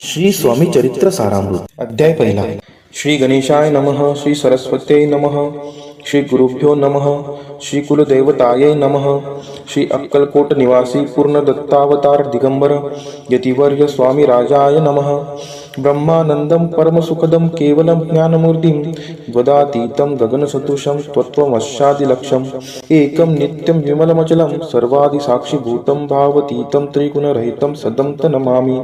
श्री स्वामी चरित्र सारामृत अध्याय पहिला. श्री गणेशाय नमः. श्री सरस्वत्यै नमः. श्री गुरुभ्यो नमः. श्री कुलदेवतायै नमः. श्री अक्कलकोट निवासी पूर्ण दत्तावतार दिगंबर यतिवर्य स्वामी राजाय नमः. ब्रह्मानंदम परमसुखदम केवलम ज्ञानमूर्तिम वदातीतं गगनसदृशं त्वत्वमस्यादिलक्ष्यम् एकं नित्यं विमलमचलं सर्वादिसाक्षिभूतं भावतीतं त्रिगुणरहितं सदं नमामि.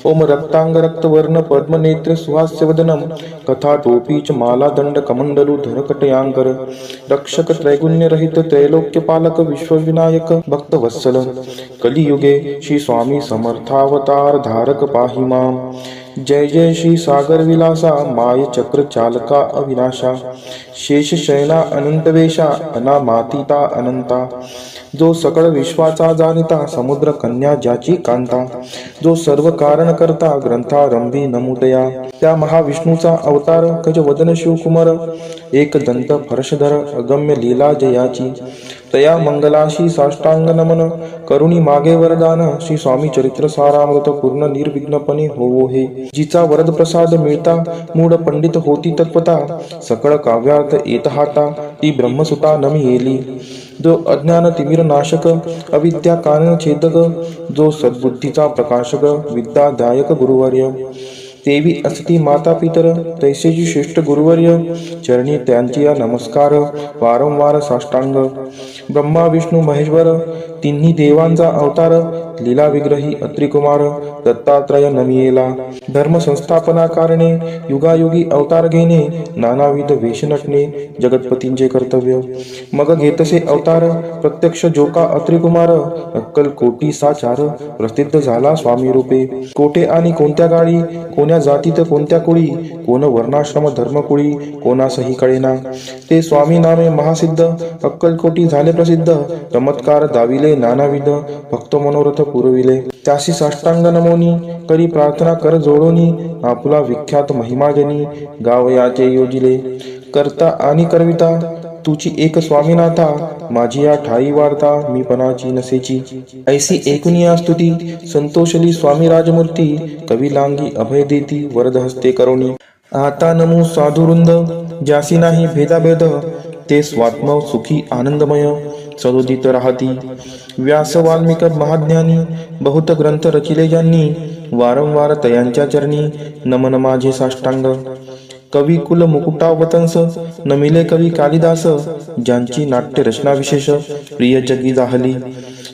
ओम रक्तांगरक्तवर्ण पद्मनेत्र सुहास्यवदनं कथाटोपी च मालादण्डकमण्डलुधरकटयाङ्कर रक्षक त्रैगुण्यरहित त्रैलोक्यपालक विश्वविनायक भक्तवत्सल कलियुगे श्री स्वामी समर्थावतार धारक पाहि माम. जय जय श्री सागर विलासा माय चक्र चालका अविनाशा शेष शयना अनंतवेशा अनामातीता अनंता जो सकळ विश्वाचा जाणिता समुद्र कन्या ज्याची कांता जो सर्व कारण करता ग्रंथारंभी नमुदया त्या महाविष्णूचा अवतार गजवदन शिवकुमार एक दंत फर्शधर अगम्य लीला जयाची तया मंगलाशी साष्टांग नमन करुणी मागे वरदान श्री स्वामी चरित्र सारामृत पूर्ण निर्विघ्नपणे होवो हे. जिचा वरद प्रसाद मिळता मूढ पंडित होती तत्वता सकळ काव्यार्थ येत हाता ती ब्रह्मसुता नमी येली. जो अज्ञान तिमिर नाशक अविद्या कारण छेदक जो सद्बुद्धीचा प्रकाशक विद्यादायक गुरुवर्य देवी असती माता पितर तैसेची श्रेष्ठ गुरुवर्य चरणी त्यांची नमस्कार वारंवार साष्टांग. ब्रह्मा विष्णू महेश्वर तिन्ही देवांचा अवतार लीला विग्रही अत्रिकुमार दत्तात्रय नमियेला. धर्म संस्थापना कारणे युगायुगी अवतार घेणे नानाविध वेश नटणे जगतपतींचे कर्तव्य. मग घेतसे अवतार प्रत्यक्ष जोका अत्रिकुमार अक्कल कोटी साचार प्रसिद्ध झाला स्वामी रूपे. कोठे आणि कोणत्या गाडी कोण्या जातीत कोणत्या कुळी कोण वर्णाश्रम धर्मकुळी कोणासही कळेना ते स्वामी नामे महासिद्ध अक्कलकोटी झाले प्रसिद्ध चमत्कार दाविले नानाविध भक्त मनोरथ पुरविले. त्याशी साष्टांग नमोनी करी प्रार्थना कर जोडोनी आपला विख्यात महिमाजनी गावयाचे योजिले. करता आणि करविता तुची एक स्वामीनाथा माझी या ठाई वार्ता मी पणाची नसेची. ऐसी एकूनिया स्तुती संतोषली स्वामी राजमूर्ती कवी लांगी अभय देती वरद हस्ते करुणी. आता नमो साधुवृंद ज्यासी नाही भेदाभेद ते स्वात्म सुखी आनंदमय सदोदित राहती. व्यास वाल्मिक महाज्ञानी बहुत ग्रंथ रचिले ज्यांनी वारंवार तयांच्या चरणी नमन माझे साष्टांग. कवी कुल मुकुटावतंस नमिले कवी कालिदास ज्यांची नाट्य रचना विशेष प्रिय जगी जाहली.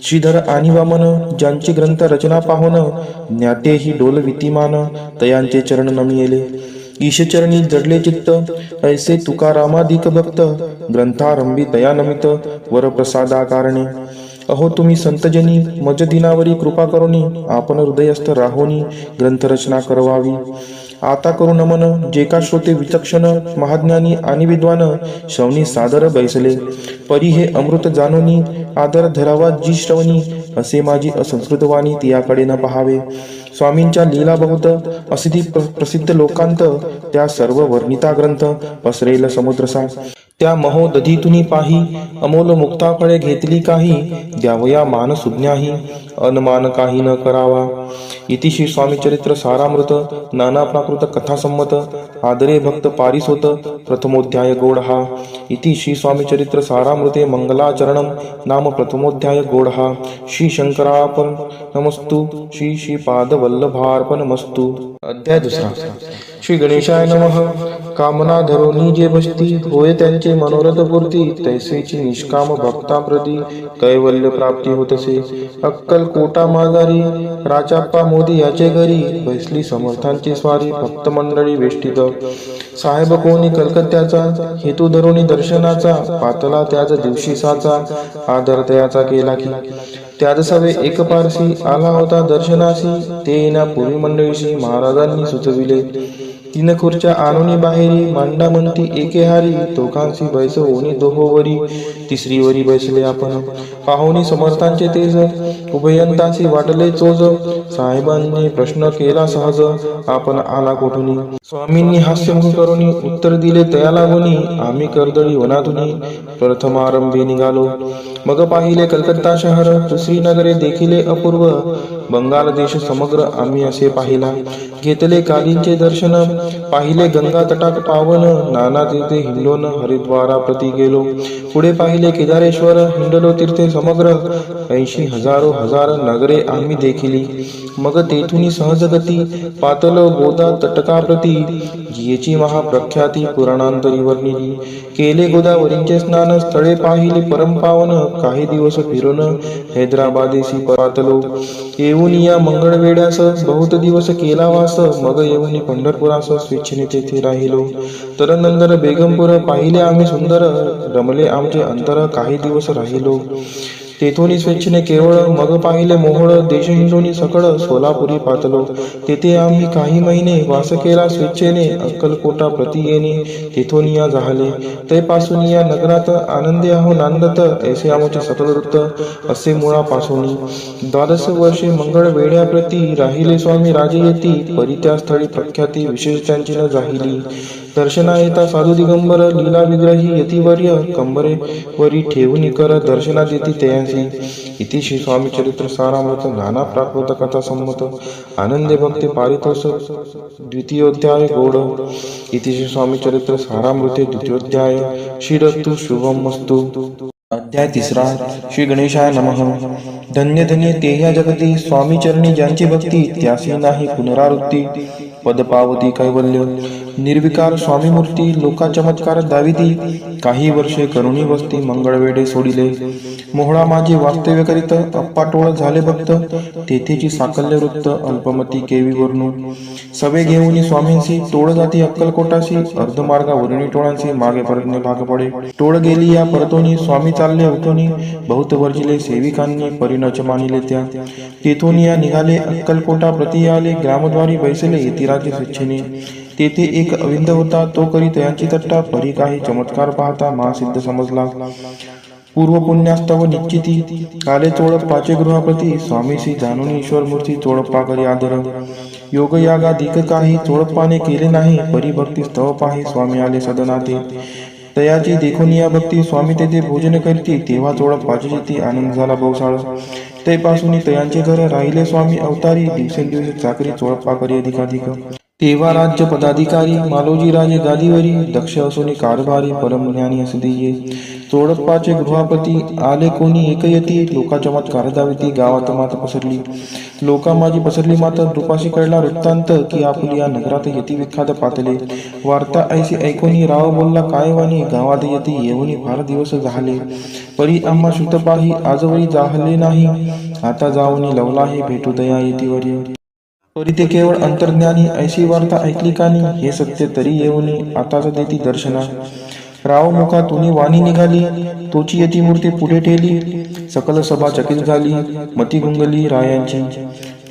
श्रीधर आणि वामन ज्यांची ग्रंथ रचना पाहोन ज्ञाते ही डोल वितिमान तयांचे चरण नमियेले. ईशचरणी जडले चित्त ऐसे तुकारामादिक भक्त ग्रंथारंभी तया नमित वरप्रसादा कारणे. अहो तुम्ही संतजनी मज दिनावरी कृपा करुनी आपण हृदयस्थ राहोनी ग्रंथरचना करवावी. आता करू नमन जे का श्रोते विचक्षण महाज्ञानी आणि विद्वान श्रवणी सादर बैसले. परी हे अमृत जानोनी आदर धरावा जी श्रवणी असे माझी असंस्कृतवाणी तियाकडे न पहावे. स्वामींच्या लीला बहुत असिधी प्रसिद्ध लोकांत त्या सर्व वर्णिता ग्रंथ पसरेल समुद्रसा. त्या महोदधीतुनी पाही अमोल मुक्ता फळे घेतली काही द्यावया मान सुज्ञाही अनमान काही न करावा. इति श्री स्वामी चरित्र सारामृत नाना प्राकृत कथा संमत आदरे भक्त पारिसोत प्रथमोध्याय गोडहा. इति श्री स्वामी चरित्र सारामृते मंगलाचरणम नाम प्रथमोध्याय गोडहा. श्री शंकरार्पण नमस्तु. श्री श्रीपाद वल्लभार्पणमस्तु. अध्याय दुसरा. श्री गणेशाय नमः. कामना धरोनी जे बसती होय त्यांचे मनोरथ पूर्ती तैसेची निष्काम भक्ताप्रती कैवल्य प्राप्ती होतसे. अक्कल कोटा माघारी राजाप्पा मोदी याचे घरी बैसली समर्थांची स्वारी भक्त मंडळी वेष्टित. साहेब कोणी कलकत्त्याचा हेतू धरोनी दर्शनाचा पातला त्याच दिवशी साचा आदर तयाचा केला की. त्याच सवे एक पारसी आला होता दर्शनासी ते येण्यापूर्वी मंडळीशी महाराजांनी सुचविले. तीन खुर्च्या आणूनी बाहेरी मांडा म्हणती एके हारी दोघांशी बैसवोनी दोहोवरी तिसरीवरी बैसले आपण. पाहुणी समर्थांचे तेज उभयंताची वाटले चोज साहेबांनी प्रश्न केला सहज आपण आला कोठुनी. स्वामींनी हास्यमुख करुनी उत्तर दिले तया लागुनी आम्ही कर्दळी वनातुनी प्रथमारंभी निघालो. मग पाहिले कलकत्ता शहर दुसरी नगरे देखिले अपूर्व बंगाल देश समग्र आम्ही असे पाहिला. घेतले कालींचे दर्शन, पाहिले गंगा तटाक पावन, नाना तीर्थे हिंडोन हरिद्वारा प्रति गेलो. पुढे पाहिले केदारेश्वर, हिंडलो तीर्थे समग्र, 80,000 हजार नगरे आम्ही देखिली. मग तेथुनी सहजगती, पातलो गोदा तटकाप्रती, जियेची महाप्रख्याती पुराणांतरी वर्णिली. केले गोदावरींचे स्नान, स्थळे पाहिले परमपावन, काही दिवस फिरून हैदराबादेसी पातलो. येऊन या मंगळवेड्यास बहुत दिवस केला वास, मग येऊन पंढरपुरास स्वेच्छेने तेथे राहिलो. तरनंतर बेगमपूर पाहिले आम्ही सुंदर, रमले आमचे अंतर, काही दिवस राहिलो. तेथोनी स्वेच्छेने केवळ, मग पाहिले मोहोळ, देश हिंडोनी सकळ, सोलापुरी पातलो. तेथे आम्ही काही महिने वास केला स्वेच्छेने, अक्कलकोटा प्रति येणे तेथून या झाले. तैपासून या नगरात आनंदे आहो नांदत, ऐसे आमचे सकल वृत्त असे मुळापासून. 12 वर्षे मंगळ वेड्याप्रती, राहिले स्वामी राजे येती, परी त्या स्थळी प्रख्याती विशेष त्यांची न जाहिली. दर्शना येता साधू दिगंबर, लीला विग्रही यतिवर्य, कंबरे वरी ठेवून कर दर्शना देती तयांसी. इति श्री स्वामी चरित्र सारामृत नाना प्राकृत कथा संमत आनंदे भक्ते पारितोषक द्वितीयोध्याय गौड. इति श्री स्वामी चरित्र सारामृते द्वितीयोध्याय. श्रीरस्तु शुभमस्तु. अध्याय 3. श्री गणेशाय नमः. धन्य धन्य ते ह्या जगती, स्वामी चरणी ज्यांची भक्ती, त्यासी नाही पुनरावृत्ती. पद पावती कैवल्य. निर्विकार स्वामी मूर्ती, लोका चमत्कार दाविती, काही वर्षे करुणी वस्ती, मंगळवेडे सोडिले. मोहळा माझे वास्तव्य करीत, अप्पाटोळ झाले भक्त, तेथेची साकल्य वृत्त अल्पमती केवी वर्णू. सवे घेऊन स्वामींसी, टोळ जाती अक्कलकोटासी, अर्धमार्गावरुणी टोळांसी, मागे परतणे भाग पडे. टोळ गेली या परतोनी, स्वामी चालले उठोनी, बहुत वर्जिले सेविकांनी, परिणच मानिले त्या. तेथून या निघाले अक्कलकोटा प्रति आले, ग्रामद्वारी बैसले यतिराजे स्वेच्छेने. तेथे एक अविंद होता, तो करी तयांची तट्टा, परी काही चमत्कार पाहता महासिद्ध समजला. पूर्व पुण्यास्तव निश्चिती, काले चोळप पाचे गृहाप्रती, स्वामीसी जाणून ईश्वर मूर्ती, चोळप्पा करी आदर. योग यागाधिक काही चोळप्पाने केले नाही, परी भक्ती स्तव पाही, स्वामी आले सदनाते. तयाची देखून या भक्ती, स्वामी तेथे भोजन करती, तेव्हा चोळप्पाची जिती, आनंद झाला बहुसाळ. तैपासून तयांचे घर, राहिले स्वामी अवतारी, दिवसेंदिवस चाकरी चोळप्पा करी अधिकाधिक. तेव्हा राज्य पदाधिकारी, मालोजी राजे गादीवरी, दक्ष असोनी कारभारी, परमज्ञानी असदिये. चोळप्पाचे गृहापती, आले कोणी एकयती, लोका चमत्कार दाविती, गावात मात पसरली. लोका माझी पसरली मात, नृपाशी कळला वृत्तांत, की आपुली या नगरात यती विख्यात पातले. वार्ता ऐशी ऐकोनी, राव बोलला काय वाणी, गावात यती येऊनी फार दिवस झाले. परी आम्हा श्रुत पाही, आजवरी जाहले नाही, आता जाऊनी लवला हे भेटू दया येतीवरी. परी ते केवळ अंतर्ज्ञानी, ऐशी वार्ता ऐकली कानी, हे सत्य तरी येऊनी, आताच देती दर्शना. राव मुखातून वाणी निघाली, तोची यती मूर्ती पुढे ठेली. सकल सभा चकित झाली, मती गुंगली रायांची.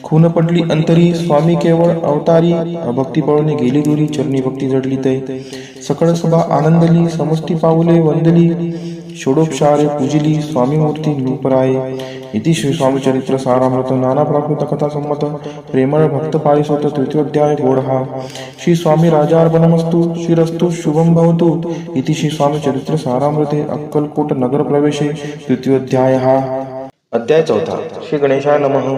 खून पडली अंतरी, स्वामी केवळ अवतारी, अभक्ती पळून गेली दुरी, चरणी भक्ती जडली तै. सकळ सभा आनंदली, समष्टी पाऊले वंदली, षोडोपचारे पूजिली, स्वामी मूर्ती नृपराये. इति श्री स्वामी चरित्र सारामृत नाना प्राकृत कथा संमत प्रेमळ भक्त पारिसोत तृतीयोध्याय गौड. श्री स्वामी राजार्पणमस्तु. श्रीरस्तु शुभम भवतु. इति श्री स्वामी चरित्र सारामृते अक्कलकोट नगर प्रवेशे तृतीयोध्याय. अध्याय 4. श्री गणेशाय नमः.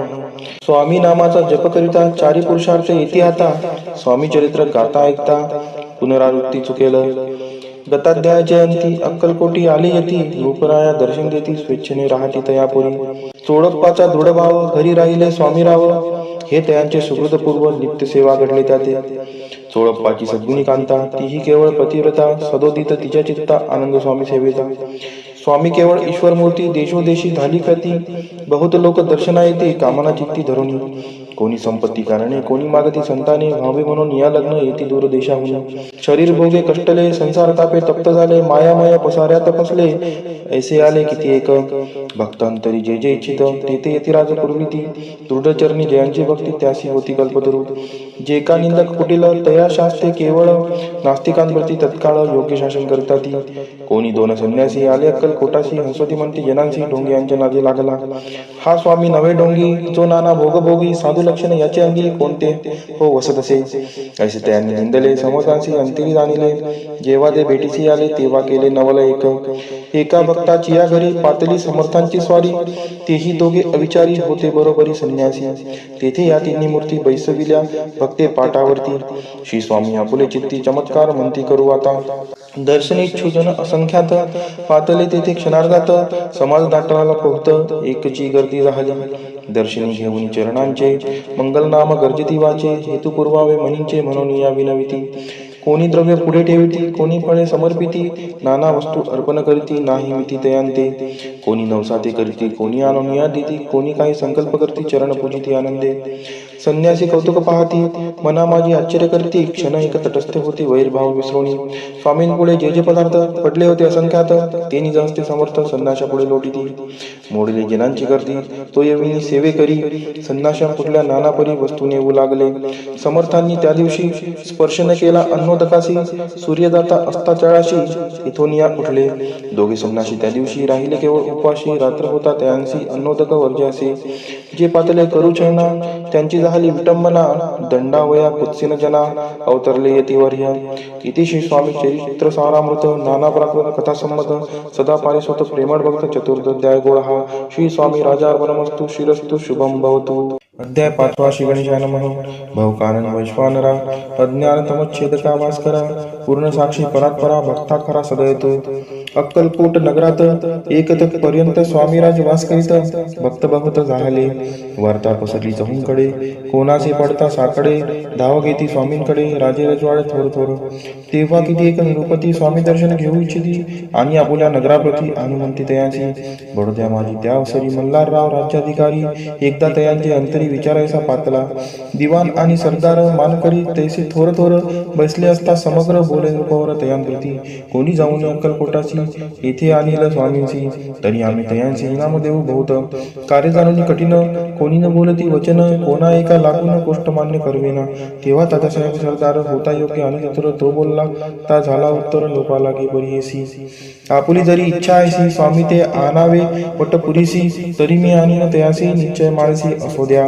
स्वामी नामाचा जप करिता, चारी पुरुषार्थ येती आता, स्वामी चरित्र गाता ऐकता, पुनरावृत्ती चुकेल. गताध्याय जयंती, अक्कलकोटी आले यती, रूपराया दर्शन देती, स्वेच्छेने राहती तयापुरी. चोळप्पाचा दृढभाव, घरी राहिले स्वामीराव, हे तयांचे सुहृदपूर्व, नित्य सेवा घडले त्याते. चोळप्पाची सद्गुणी कांता, तीही केवळ पतिव्रता, सदोदित तिच्या चित्ता, आनंद स्वामी सेवेचा. स्वामी केवळ ईश्वर मूर्ती, देशोदेशी झाली ख्याती, बहुत लोक दर्शना येते, कामना चित्ती धरुणी. कोणी संपत्ती कारणे, कोणी मागती संताने, व्हावे म्हणून या लग्न येती दूर देशाहून. शरीर भोगे कष्टले, संसार तापे तप्त झाले, मायामय पसाऱ्यात फसले, ऐसे आले किती एक. भक्तांतरी जे जे इच्छित, तेथे येती राज पूर्वीती, दृढचरणी जयांची भक्ती, त्यासी होती कल्पतरू. जे का निंदक कुटील, तया शास्त्रे केवळ, नास्तिकांप्रती तत्काळ योग्य शासन करताती. कोणी दोन संन्यासी आले अक्कलकोटाशी, हंसवती म्हणती जनांसी, ढोंगी यांच्या नादी लागला. हा स्वामी नवे ढोंगी, जो नाना भोगभोगी, साधू लक्षण याचे अंगी कोणते हो वसत असे. ऐसे त्यांनी निंदले समर्थांशी अंतरी जाणिले. जेव्हा ते भेटीसी आले तेव्हा केले नवल एका भक्ताची या घरी पातली समर्थांची स्वारी. तेही दोघे अविचारी होते बरोबरी संन्यासी. तेथे या तिन्ही मूर्ती बैसविल्या भक्ते पाटावरती. श्री स्वामी आपुले चित्ती चमत्कार म्हणती करू आता. दर्शनेच्छू जन असंख्यात पातले तेथे क्षणार्धात. समाज दाटला पोहत एकची गर्दी झाली. दर्शनी घेऊन चरणांचे मंगलनाम गर्जती वाचे. हेतू पुरवावे मनींचे म्हणून या विनविती. कोणी द्रव्य पुढे ठेविती कोणी फळे समर्पिती. नाना वस्तू अर्पण करीती नाही मिती तयांते. कोणी नवसाते करीती कोणी आणून देती. कोणी काही संकल्प करती चरण पूजिती आनंदे. संन्यासी कौतुक पाहती मना माझी आश्चर्य करती. क्षण एक तटस्थ होती वैरभाव विसरोणी. स्वामींपुढे जे जे पदार्थ पडले होते असंख्यात तेनी जास्ते समर्थ संन्याशा पुढे लोटीती. मोडले जनांची गर्दी तो येविनी सेवे करी. संन्याशा पुढल्या नाना परी वस्तू नेऊ लागले. समर्थांनी त्या दिवशी स्पर्श न केला अन्नोदकाशी. सूर्यदाता अस्ताचळाशी इथून या उठले. दोघे संन्यासी त्या दिवशी राहिले केवळ उपवाशी. रात्र होता त्यांसी अन्नोदक वर्ज्यासे. जे पातले करू छळना त्यांची झाली विटंबना. दंडावया कुत्सिन जना अवतरले यतिवर्य. इति श्री स्वामी चरित्र सारामृत नाना प्राकृत कथा संमत सदा पारिसोत प्रेमळ भक्त चतुर्दोध्याय गोळहा. श्री स्वामी राजार्पणमस्तु श्रीरस्तु शुभम भवतु. अध्याय 5 श्री गणेशाय नमः. भवकानन वैश्वानरा अज्ञान तमच्छेदका भास्करा. पूर्ण साक्षी परात्परा भक्ता खरा सदयतो. अक्कलकोट नगरात एकतक पर्यंत स्वामीराज वास करीत. भक्त बहुत झाले वार्ता पसरली चहूंकडे. कोणाचे पडता साकडे धाव घेती स्वामींकडे. राजे रजवाडे थोर थोर. तेव्हा किती एक निरुपती स्वामी दर्शन घेऊ इच्छिती. आणि आपुल्या नगराप्रती अनुमंती तयांची. बडोद्या माझी त्या अवसरी मल्हारराव राज्याधिकारी. एकदा तयांचे अंतरी विचारायचा पातला. दिवाण आणि सरदार मानकरी तैसे थोर थोर बसले असता समग्र बोले रूपावर तयांप्रती. कोणी जाऊन अक्कलकोटाची येथे आणील स्वामींची. तरी आम्ही तयांची इनाम देऊ बहुत. कार्य जाणून कठीण कोणी न बोलती वचन. कोणा एका लागून गोष्ट मान्य करवेना. तेव्हा तात्यासाहेब सरदार होता योग्य आणि चतुर तो बोलला. ता झाला उत्तर लोपाला की बरीसी. आपुली जरी इच्छा आहे स्वामी ते आणावे वटपुरीसी. तरी मी आणीन तयासी निश्चय माळसी असो द्या.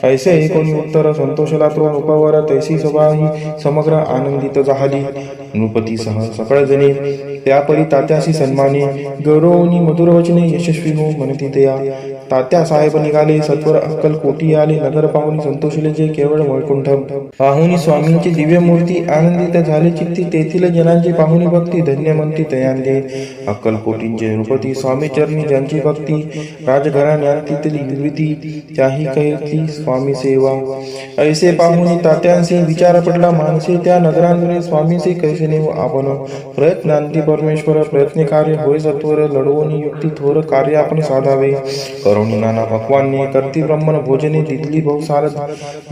ऐसे कोणी उत्तर संतोषला तो नृपावर. तैसी सभा ही समग्र आनंदित झाली. नृपतीसह सकळ जणे त्यापरी तात्याशी सन्माने. गौरवनी मधुर वचने यशस्वी हो म्हणती तया. तात्या साहेब निघाले सत्वर अक्कलकोटी आले. नगर पाहुणी संतोषले जे केवळ वैकुंठ. पाहुणी स्वामींची दिव्य मूर्ती आनंदित झाले चित्ती. तेथील जनांची पाहुणी भक्ती धन्य म्हणती तयांदे. अक्कलकोटींचे नृपती स्वामी चरणी ज्यांची भक्ती. राजघराण्यांतील निर्मिती त्याही कैती स्वामी सेवा. ऐसे पाहुणी तात्यांशी विचार पडला मानसे. त्या नगरांवरील स्वामींचे कैसे नेऊ आपण. प्रयत्नांती परमेश्वर प्रयत्न कार्य होय सत्वर. लढवून युक्ती थोर कार्य आपण साधावे. करुणी नाना भगवानने करती ब्रह्मण भोजने. दिली बहुसार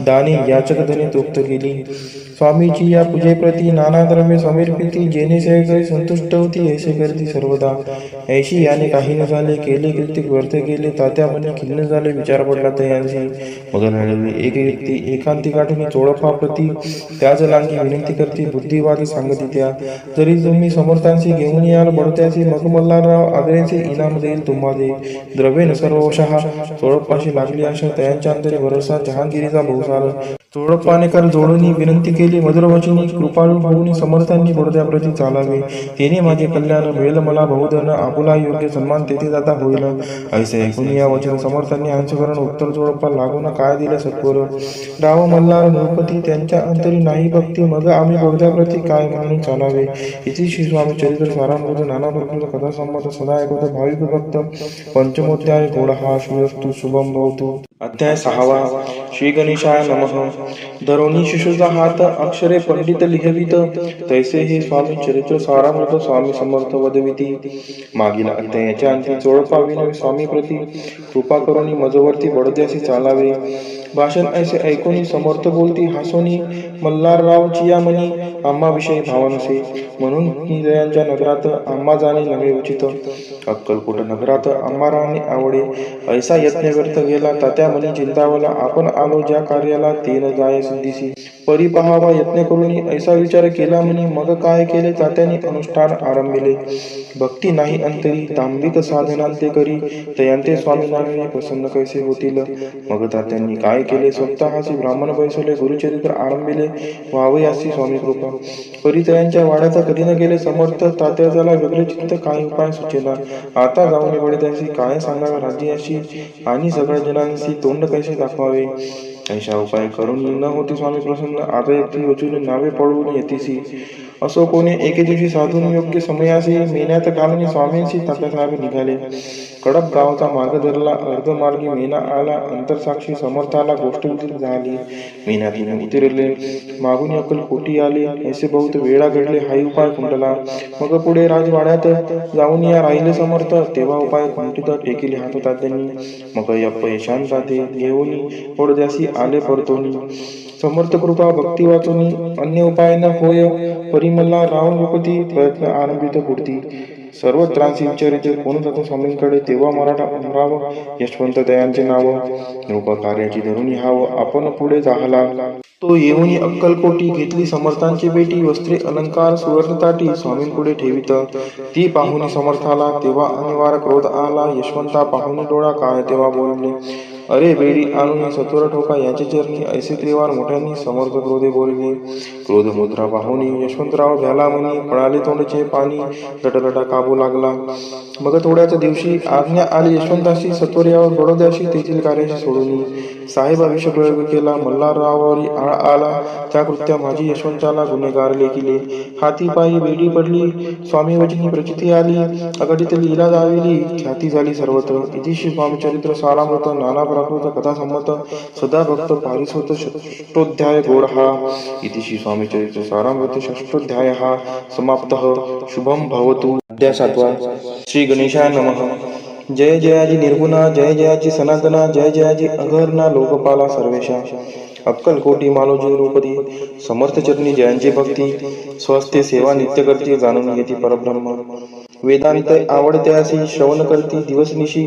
दाने याचक धने तृप्त केली. स्वामीची या पूजेप्रती नाना द्रव्य समर्पिती. जेणे सेवेकरी संतुष्ट होती ऐसे करती सर्वदा. ऐशी याने काही न झाले केले कृत्य व्यर्थ केले. तात्या मने खिन्न झाले विचार पडला तयांशी. मग लढवली एक व्यक्ती एकांती गाठून चोळपा प्रती. त्याच लांगी विनंती करती बुद्धिवादी सांगती त्या. जरी तुम्ही समर्थांशी घेऊन याल बडत्याशी. मग मल्हारराव आग्रेचे इनाम देईल तुम्हाला. द्रव्येन सर्वशः चोळपाशी लागली आशा. तयांच्या अंतरी भरोसा जहांगीरीचा बहुसार. चोळपानेकर जोडून विनंती केली मधुरवचनी. कृपाळू होऊन समर्थांनी बडोद्याप्रती चालावे. तेने माझे कल्याण मिळेल मला बहुधन. आपुला योग्य सन्मान तेथे जाता होईल. ऐसे ऐकून या वचन समर्थांनी अंशकरण उत्तर चोळपा लागून काय दिले सत्वर. राव मल्हार नृपती त्यांच्या अंतरी नाही भक्ती. मग आम्ही बडोद्याप्रती काय म्हणून चालावे. इति श्री स्वामी चरित्र सारामृत नाना प्रकृत कथा संमत सदा ऐकत भाविक भक्त. पंचमोध्याय गोळहा. श्रीरस्तु शुभम भवतु. अध्याय 6 श्री गणेशाय नमः. धरोणी शिशुचा हात अक्षरे पंडित लिहवित. तैसे हे स्वामी चरित्र सारामृत स्वामी समर्थ वदविती. मागील अध्यायाच्या अंती चोळपा विनवी स्वामी प्रती. कृपा करुणी मजवर्ती बडोद्यासी चालावे. भाषण ऐसे ऐकून समर्थ बोलती हसोनी. मल्हाररावची या मनी आम्हाविषयी भावनसे. म्हणून ही जयांच्या नगरात आम्हा जाणे नव्हे उचित. अक्कलकोट नगरात आम्हा राहणे आवडे. ऐसा यत्न व्यर्थ गेला तात्या मनी चिंतावला. आपण आलो ज्या कार्याला ते न जाय सिद्धीसी. परी पहावा यत्न करून ऐसा विचार केला म्हणी. मग काय केले तात्याने अनुष्ठान आरंभिले. भक्ती नाही अंतरी तांबिक साधनांते करी. तयांते स्वामी नामे प्रसन्न कैसे होतील. मग तात्यांनी काय काय केले स्वतःची ब्राह्मण बैसवले गुरुचरित्र आरंभिले व्हावे अशी स्वामी कृपा परिचयांच्या वाड्याचा कधी न गेले समर्थ तात्याला वेगळे चित्त काही उपाय सुचेना आता जाऊन वडिलांशी काय सांगावे राज्याशी आणि सगळ्या जणांशी तोंड कसे दाखवावे ऐशा उपाय करून न होती स्वामी प्रसन्न आता एकटी वचून नावे पळवून येतीसी असो कोणी एके दिवशी साधून योग्य समयाशी मेन्यात घालून स्वामींशी तात्यासाहेब निघाले कडप गावचा मार्ग धरला अर्धमार्गी मेना आला अंतरसाक्षी समर्थाला गोष्ट झाली मेन्यातून उतरले मागून अक्कलकोटी आले ऐसे बहुत वेळा घडले हाही उपाय खुंटला मग पुढे राजवाड्यात जाऊन या राहिले समर्थ तेव्हा उपाय खुंटीत टेकिले हात तात्यांनी मग अपयशान जाते घेऊन पडद्यासी आले परतोनी समर्थ कृपा भक्ती वाचुनी अन्य उपाय न होय परिमला रावण विपती प्रयत्न आरंभित पुढती सर्व त्रासी विचारिते कोण जातो स्वामींकडे तेव्हा मराठा अमराव यशवंत दयांचे नाव रूप कार्याची धरून हावं आपण पुढे जाहला तो येऊन अक्कलकोटी घेतली समर्थांची बेटी वस्त्रे अलंकार सुवर्णताटी स्वामींपुढे ठेवित ती पाहुणी समर्थाला तेव्हा अनिवार्य क्रोध आला यशवंता पाहुणी डोळा काय तेव्हा बोलले अरे बेडी आणून सत्वर ठोका याचे चरणी ऐसे त्रिवार मोठ्यांनी समर्थ क्रोधे बोलले क्रोध मुद्रा पाहुणी यशवंतराव भ्याला म्हणी पळाले तोंडचे पाणी लटलटा काबू लागला मग थोड्याच दिवशी आज्ञा आली यशवंताशी सत्वर यावर बडोद्याशी तेथील कार्याशी सोडून साहेब अभिषेक केला मल्हाररावावरी आळ आला त्या कृत्या माझी यशवंताला गुन्हेगार लेखिले हाती पायी बेडी पडली स्वामी वचनी प्रचिती आली अगडित लीला जाविली ख्याती झाली सर्वत्र इतिशी स्वामीचरित्र सारामृत नाना प्राकृत कथा संमत सदा भक्त पारिसोत षष्टोध्याय गोड हा इतिशी स्वामीचरित्र सारामृत षष्टोध्याय हा समाप्तः शुभम भवतु अध्याय 7 श्री गणेशाय नमः जय जयाजी निर्गुणा जय जयाची सनातना जय जयाजी अघर्णा लोकपाला सर्वेशा अक्कलकोटी मालोजी रूपदी समर्थ चरणी जयांची भक्ती स्वस्ते सेवा नित्य करती जाणून घेती परब्रह्म वेदांत आवडत्यासी श्रवण करती दिवसनिशी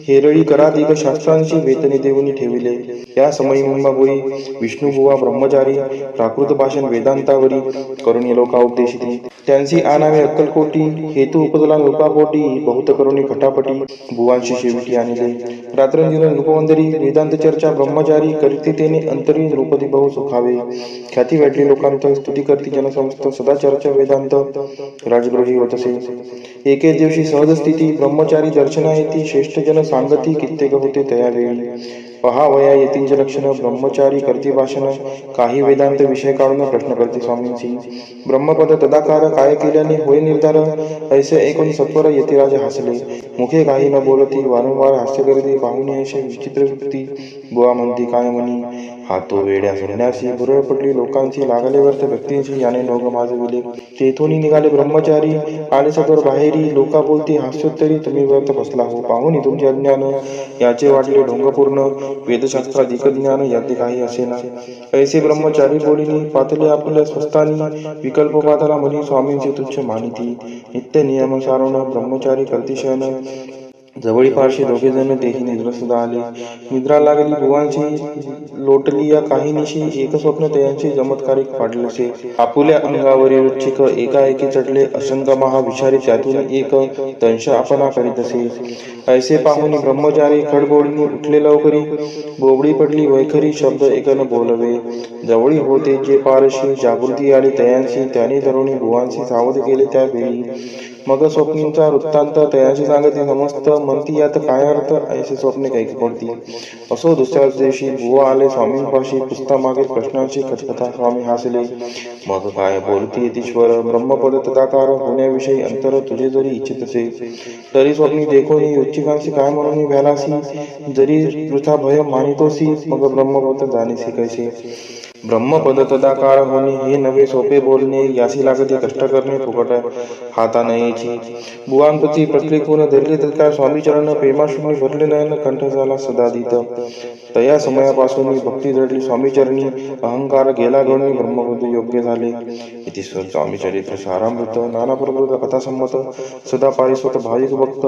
हेरळी कराधिक शास्त्रांची वेतने देऊनी ठेविले या समयी मुंबापुरी विष्णुबुवा ब्रह्मचारी प्राकृत भाषण वेदांतावरी करुणी लोका उपदेशिती त्यांची आनावे अक्कलकोटी हेतू उपजला नृपापोटी बहुत करुणी खटापटी बुवांशी शेविटी आणले रात्रंदिन नृपवंदरी वेदांत चर्चा ब्रह्मचारी करती तेने अंतरी नृपदी बहु सुखावे ख्याती वाटली लोकांत स्तुती करती जनसमस्त सदा चर्चा वेदांत राजगृही होतसे एके दिवशी सहज स्थिती ब्रह्मचारी दर्शना येती श्रेष्ठ जन सांगती कित्येक होते तयावेळी पहावया येतींचे लक्षण ब्रह्मचारी करती भाषण काही वेदांत विषय काढून प्रश्न करते स्वामींची ब्रह्मपद तदाकार काय केल्याने होय निर्धार ऐसे ऐकून सत्वर यतिराज हसले मुखे काही न बोलती वारंवार हास्य करते पाहुणे असे विचित्र वृत्ती बुवा म्हणती काय म्हणी हातो वेड्या संन्यासी बुरळ पडली लोकांची लागले व्यर्थ व्यक्तींची याने नोग माजविले तेथून निघाले ब्रह्मचारी आले सत्वर बाहेरी लोका बोलती हास्योत्तरी तुम्ही व्यर्थ बसला हो पाहुणी तुमचे अज्ञान याचे वाटले ढोंगपूर्ण वेदशास्त्राधिक ज्ञान याते काही असेना ऐसे ब्रह्मचारी बोलिनी पातले आपल्या स्वस्तानी विकल्प पातला म्हणी स्वामींचे तुच्छ मानिती नित्य नियम सारण ब्रह्मचारी करतिशयन जवळी पारशी दोघे जण तेही निद्रस्त आले निद्रा लागली बुवांची लोटली या काही निशी एक स्वप्न त्यांची चमत्कारिक पाडलसे आपुल्या अंगावरील चिक एकाएकी चढले असंख्य महाविचारी त्यातून एक दंश आपणा करीत असे ऐसे पाहुनी ब्रह्मचारी खडबोडीने उठले लवकरी बोबडी पडली वैखरी शब्द एकन बोलवे जवळी होते जे पारशी जागृती आली तयांशी त्याने तरुणी बुवांशी सावध केले त्यावेळी मग स्वप्नींचा वृत्तांत तयाशी सांगते समस्त म्हणती यात काय अर्थ ऐसे स्वप्ने काही पडती असो दुसऱ्याच दिवशी बुवा आले स्वामींपाशी पुस्ता मागील प्रश्नांची कथकथा स्वामी हसले मग काय बोलती यतीश्वर ब्रह्मपद तदाकार होण्याविषयी अंतर तुझे जरी इच्छित असे तरी स्वप्नी देखोनी उच्चिकांशी काय म्हणून भ्यालासी जरी वृथा भय मानितोसी मग ब्रह्मपद जाणीसी कैसे ब्रह्मपद तदाकार होणे हे नवे सोपे बोलणे यासी लागते कष्ट करणे फुकट हाता नयेची बुवांपती प्रत्येकून धरले तत्काळ स्वामी चरण प्रेमाशून्य भरले नयन कंठ झाला सदादित तया समयापासून भक्ती जडली स्वामी चरणी अहंकार गेला गणून ब्रह्मपद योग्य झाले इति स्वामी चरित्र सारामृत नाना प्रकृत कथा संमत सदा पारिस्वत भाविक भक्त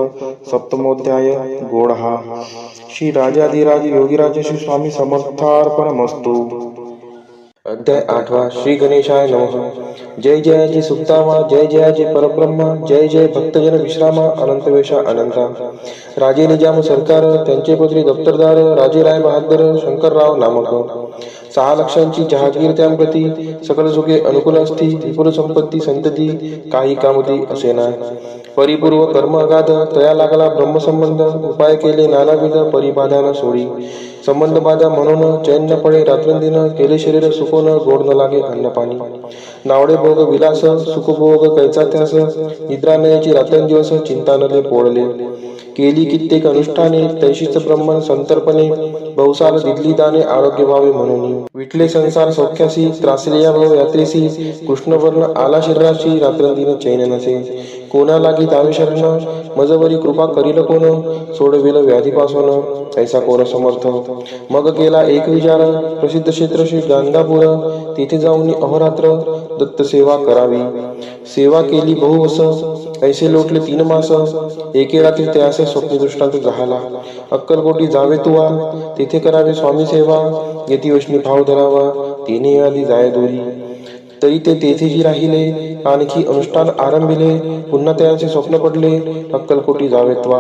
सप्तमोध्याय गोड हा श्री राजाधिराज योगीराज श्री स्वामी समर्थार्पणमस्तु अध्याय 8 श्री गणेशाय नमः. जय जयाची सुक्तामा, जय जयाची परब्रह्मा, जय जय भक्तजन विश्रामा, अनंत वेशा अनंता. राजे निजाम सरकार, त्यांचे पुत्री दप्तरदार, राजे राय बहादर शंकरराव नामक. 6 लक्षांची जहागीर त्यांप्रती, सकल सुखे अनुकूल असती, विपुल संपत्ती संतती, काही कामती असेना. परिपूर्व कर्म अगाध, तया लागला ब्रह्मसंबंध, उपाय केले नानाविध, परिबाधा सोडी. संबंध बाधा म्हणून चैन न पडे रात्रंदिन, केले शरीर सुकोन, गोड न लागे अन्न पाणी. नावडे भोग विलास, सुखभोग कैचा त्यास, निद्रा नयाची रात्रंदिवस, चिंता नले पोळले. केली कित्येक अनुष्ठाने, तैशीच ब्रह्मन संतर्पणे, बहुसाल दिदली दाने, आरोग्य व्हावे म्हणून. विटले संसार सौख्यासी, त्रासले या भव यात्रेसी, कृष्णवर्ण आला शरीराची, रात्रंदिन चैन नसे. कोणा लागी दावे शरण, मजवरी कृपा करील कोण, सोडविल व्याधीपासून, ऐसा कोण समर्थ. मग केला एक विचार, प्रसिद्ध क्षेत्र श्री गाणगापूर, तेथे जाऊन अहोरात्र दत्त सेवा करावी. सेवा केली बहुवस, ऐसे लोटले 3 मास, एके रात्री त्यास स्वप्न दृष्टांत झाला. अक्कलकोटी जावे तुवा, तेथे करावे स्वामी सेवा, यती वैष्णी भाव धरावा, तिने आधी जाय दोरी. तरी ते तेथेही राहिले, आणखी अनुष्ठान आरंभिले, पुन्हा त्याचे स्वप्न पडले, अक्कलकोटी जावेत्वा.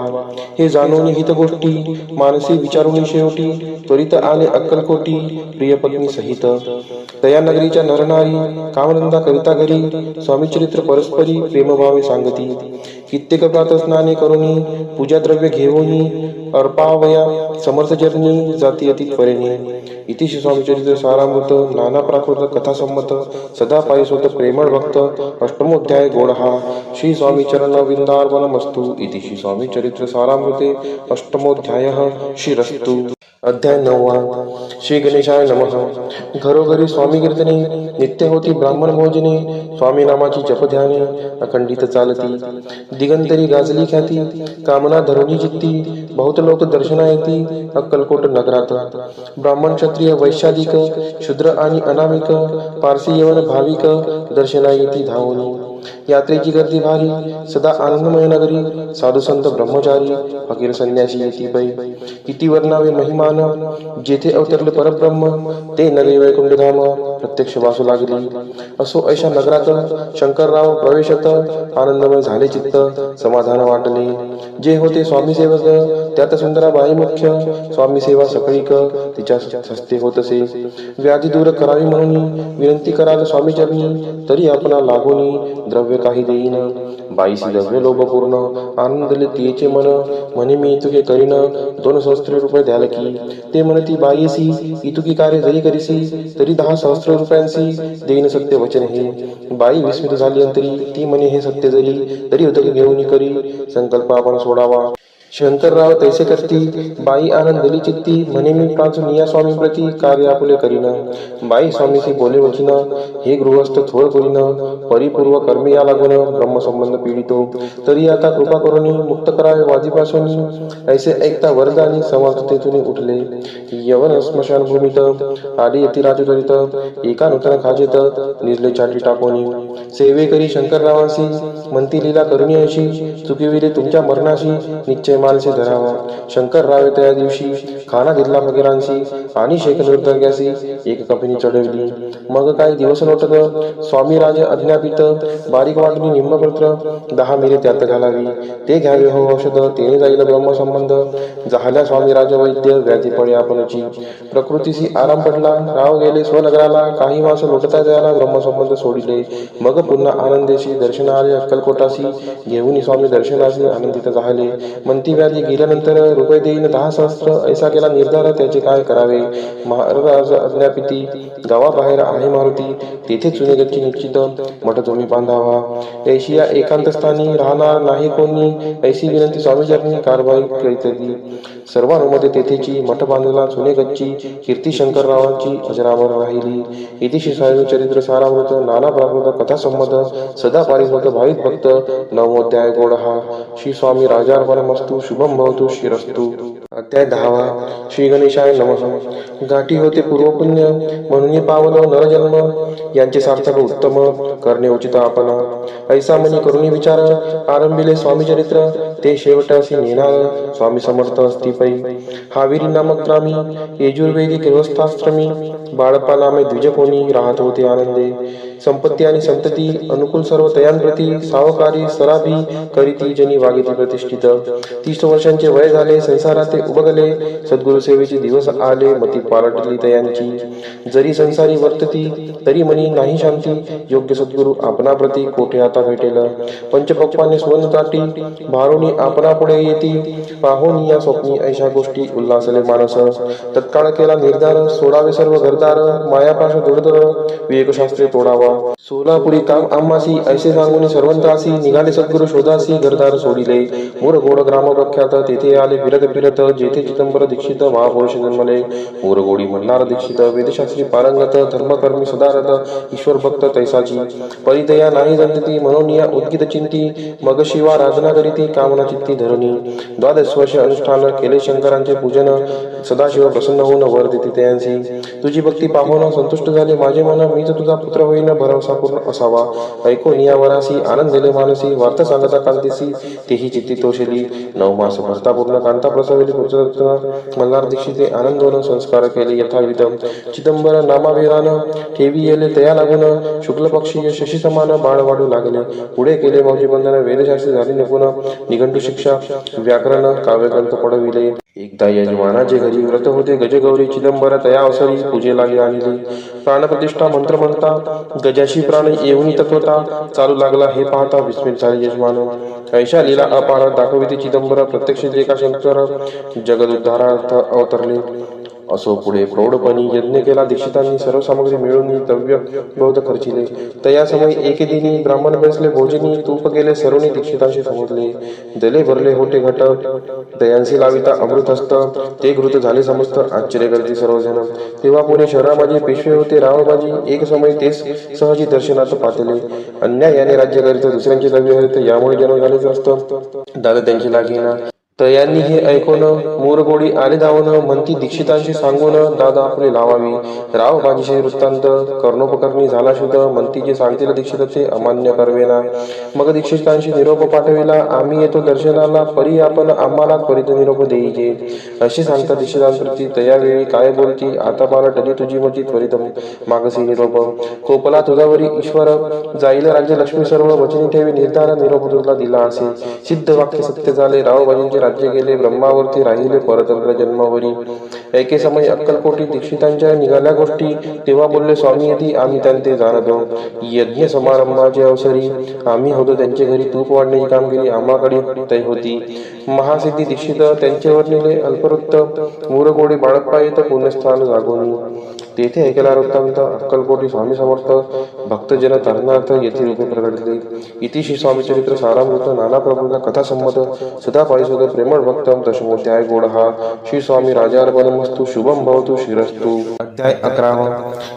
हे जाणून हित गोष्टी, मानसी विचारून शेवटी, त्वरित आले अक्कलकोटी, प्रिय पत्नी सहित. तया नगरीच्या नरनारी, कामधंदा करिता घरी, स्वामी चरित्र परस्परी, प्रेमभावे सांगती. कित्येक प्रात स्नाने करुणी, पूजा द्रव्य घेऊनी, अर्पावया समर्थ चरणी, जाती अति त्वरेने. इति श्री स्वामी चरित्र सारामृत, नाना प्राकृत कथा संमत, सदा पायसोत प्रेमळ भक्त, अष्टमोध्याय गोडहा. श्री स्वामी चरण विंदार्पणमस्तु. इति श्री स्वामी चरित्र सारामृते अष्टमोध्यायः श्रीरस्तु. अध्याय 9 श्री गणेशाय नमः. घरोघरी स्वामी कीर्तने, नित्य होती ब्राह्मण भोजने, स्वामी नामाची जपध्याने, अखंडित चालती. दिगंतरी गाजली ख्याती, कामना धरुणी चित्ती, बहुत लोक दर्शना येती, अक्कलकोट नगरात. ब्राह्मण क्षत्रिय वैश्याधिक, शूद्र आणि अनामिक, पारसी यवन भाविक, दर्शना येती धावून. यात्रेची गर्दी भारी, सदा आनंदमय नगरी, साधू संत ब्रह्मचारी, फकीर संन्यासी येती पै. किती वर्णावे महिमान, जेथे अवतरले परब्रह्म, ते नवे वैकुंठ धाम, प्रत्यक्ष वासू लागली. असो ऐशा नगरात, शंकरराव प्रवेशत, आनंदमय झाले चित्त, समाधान वाटले. जे होते स्वामी सेवक, त्यात सुंदराबाई मुख्य, स्वामी सेवा सकळीक, तिच्या हस्ते होतसे. व्याधी दूर करावी म्हणून, विनंती कराल स्वामी चरणी, तरी आपणा लागोनी, द्रव्य काही देईन. बाईसी द्रव्य लोभ पूर्ण, आनंदले तिचे मन, म्हणे मी इतुके करीन, 2 सहस्त्र रुपये द्याल की. ते म्हणती बाईसी, इतुकी कार्य जरी करीसी, तरी 10 सहस्त्र रुपयांसी देईन सत्य वचन हे. बाई विस्मित झाली अंतरी, ती म्हणे हे सत्य जरी, तरी उदक घेऊन करी, संकल्प आपण सोडावा. शंकरराव तैसे करती, बाई आनंदली चित्ती, म्हणे मी पाचून या स्वामी प्रती, कार्य आपुले करीन. बाई स्वामीशी बोले वचन, हे गृहस्थ थोर करीन, परिपूर्व कर्मी या लागून, ब्रह्मसंबंध पीडितो, तरी आता कृपा करून मुक्त करावे वादीपासून. ऐसे ऐकता वरदानी, समर्थतेतून उठले. यवन स्मशान भूमीत, आली यती राजचरित, एका नूतन खाजेत, निजले छाटी टाकोनी. सेवे करी शंकररावांशी, म्हणती लीला करुणी अशी, चुकिविले तुमच्या मरणाशी, निश्चय मानसे धरावा. शंकररावे त्या दिवशी, खाना घेतला फकीरांशी, आणि शेख निर्धग्यासी, एक कपिनी चढवली. मग काही दिवस लोटत, स्वामी राज अज्ञापित, बारीक वाटणी निम्मपत्र, 10 मिरे त्यात घालावी. ते घ्यावे हो औषध, तेने जाईल ब्रह्मसंबंध. झाल्या स्वामी राज वैद्य, व्याधी पडे आपणची. प्रकृतीशी आराम पडला, राव गेले स्वनगराला, काही मास लोटता त्याला, ब्रह्मसंबंध सोडिले. मग पुन्हा आनंदेशी दर्शन आले अक्कलकोटासी, घेऊन स्वामी दर्शनाशी आनंदित झाले. म्हणती व्याधी गेल्यानंतर रुपये देईन 10 सहस्त्र, ऐसा केला निर्धार, त्याचे काय करावे. महाराज अज्ञापिती, गावाबाहेर आहे मारुती, तेथे चुनेगच्ची निश्चित, मठ तुम्ही बांधावा. ऐशी या एकांत स्थानी, राहणार नाही कोणी, ऐशी विनंती स्वामीचरणी, कारवाई करीतली. सर्वानुमते तेथेची, मठ बांधला चुनेगच्ची, कीर्ती शंकररावांची अजरामर राहिली. इति श्री स्वामी चरित्र सारामृत, नाना प्राकृत कथा संमत, सदा पारिहोत भाविक भक्त, 9मोध्याय गोडहा. श्री स्वामी राजार्पणमस्तु. शुभम भवतु. श्रीरस्तु. अध्याय 10 श्री गणेशाय नमः. गाठी होते पूर्वपुण्य म्हणून पावन नरजन्म, यांचे सार्थक उत्तम करणे उचित आपण. ऐसा मनी करुणी विचार, आरंभिले स्वामी चरित्र, ते शेवटासी नेणार स्वामी समर्थ असती पै. हाविरी नामक ग्रामी, यजुर्वेदी गृहस्थाश्रमी, बाळप्पा नामे द्विज कोणी राहत होते आनंदे. संपत्ती आणि संतती अनुकूल सर्व तयांप्रती, सावकारी सराभी करीती जनी वागिती प्रतिष्ठित. 30 वर्षांचे वय झाले, संसारात ते उबगले, सद्गुरु सेवेचे दिवस आले, मती पालटली तयांची. जरी संसारी वर्तती तरी मनी नाही शांती, योग्य सद्गुरु आपणाप्रती कोठे आता भेटेल. पंचपक्वाने सुवर्ण ताटी भारुनी आपणा पुढे येती, पाहोनी या स्वप्नी ऐशा गोष्टी उल्हासले मानस. तत्काळ केला निर्धार, सोडावे सर्व घरदार, मायापाश दुर्धर विवेकशास्त्रे तोडावा. सोलापुरी काम आम्हासी ऐसे सांगून सर्वंत्रासी, निघाले सद्गुरु शोधासी घरदार सोडिले. मोरगोड ग्राम प्रख्यात, तेथे आले फिरत फिरत, जेथे चिदंबर दीक्षित महापुरुष जन्मले. मोरगोडी मल्हार दीक्षित, वेदशास्त्री पारंगत, धर्मकर्मी सदारथ, ईश्वर भक्त तैसाची. परिदया नाही जंतती म्हणून या उद्गित चिंती, मग शिवा राजना करीती कामना चित्ती धरणी. 12 वर्ष अनुष्ठान केले शंकरांचे पूजन, सदाशिव प्रसन्न होऊन वर देते तयांसी. तुझी भक्ती पाहून संतुष्ट झाले माझे मन, मीच तुझा पुत्र होईन भरवसा पूर्ण असावा. ऐकून या वरासी आनंद दिले मानसी, वार्ता सांगता कांतीसी तेही चित्ती तोषली. 9 मास भरता पूर्ण कांता प्रसवली पुत्ररत्न, मल्हार दीक्षिते आनंदोन संस्कार केले यथाविध. चिदंबर नामाभिरान ठेवी येले तया लागून, शुक्ल पक्षी शशी समान बाळ वाढू लागले. पुढे केले मौजी बंधन, वेदशास्त्री झाली निपुण, निघंटू शिक्षा व्याकरण काव्यग्रंथ पडविले. एकदा यजमानाचे घरी व्रत होते गजगौरी, चिदंबर तया अवसरी पूजे लागे आणली. प्राणप्रतिष्ठा मंत्र म्हणता, गजाशी प्राण येऊनी तत्वता, चालू लागला हे पाहता विस्मित झाले यजमान. ऐशा लीला अपार दाखविते चिदंबर, प्रत्यक्ष जे का शंकर जगदुद्धारार्थ अवतरले. असो पुढे प्रौढपणी यज्ञ केला दीक्षितांनी, सर्व सामग्री मिळून द्रव्य बहुत खर्चिले. तया समय एके दिनी ब्राह्मण बसले भोजनी, तूप गेले सर्वनी दीक्षितांशी समजले. दले भरले होते घट, दयांसी लाविता अमृतहस्त, ते घृत झाले समस्त आश्चर्य करते सर्वजण. तेव्हा पुणे शहरामाजी पेशवे होते रावबाजी, एक समय तेच सहजी दर्शनात पातले. अन्यायाने राज्य करीत दुसऱ्यांचे द्रव्य हरित, यामुळे जन्म झालेच असतं दादा त्यांची लागेना. तयांनी हे ऐकून मोरगोडी आले धावून, म्हणती दीक्षितांशी सांगून दादा आपले लावावी. रावबाजीचे वृत्तांत कर्णोपकरणी झाला शुद्ध, म्हणती जे सांगतील दीक्षित ते अमान्य करवेना. मग दीक्षितांशी निरोप पाठविला, आम्ही येतो दर्शनाला, परी आपण आम्हाला त्वरित निरोप देईजे. अशी सांगता दीक्षितांप्रती तयावेळी काय बोलती, आता मला टली तुझी मती त्वरित मागसी निरोप. कोपला तुझावरी ईश्वर, जाईल राज्य लक्ष्मी सर्व, वचनी ठेवी निर्धार, निरोप तुझला दिला असे. सिद्ध वाक्य सत्य झाले, रावबाजींचे राज्य गेले, ब्रह्मावरती राहिले परतंत्र जन्मावरी. एके समय अक्कलकोटी दीक्षितांच्या निघाल्या गोष्टी, तेव्हा बोलले स्वामी यदी आम्ही त्यांचे जाणतो. यज्ञ समारंभाचे अवसरी आम्ही होतो त्यांच्या घरी, तूप वाढण्याची कामगिरी आम्हाकडे तै होती. महासिद्धी दीक्षित त्यांचे वर्णिले अल्पवृत्त, मोरगोडी बाळप्पा येत पुण्यस्थान जागोनी. तेथे ऐकला वृत्तांत अक्कलकोटी स्वामी समर्थ, भक्तजन तरणार्थ येथे रूपे प्रगटले. इति श्री स्वामी चरित्र सारामृत नाना प्रबोध कथा संमत सदा पारिशोध प्रेमळ भक्तम दशमोध्याय गोडहा. श्री स्वामी राजार्पणमस्तु शुभम भवतु श्रीरस्तु. अध्याय 11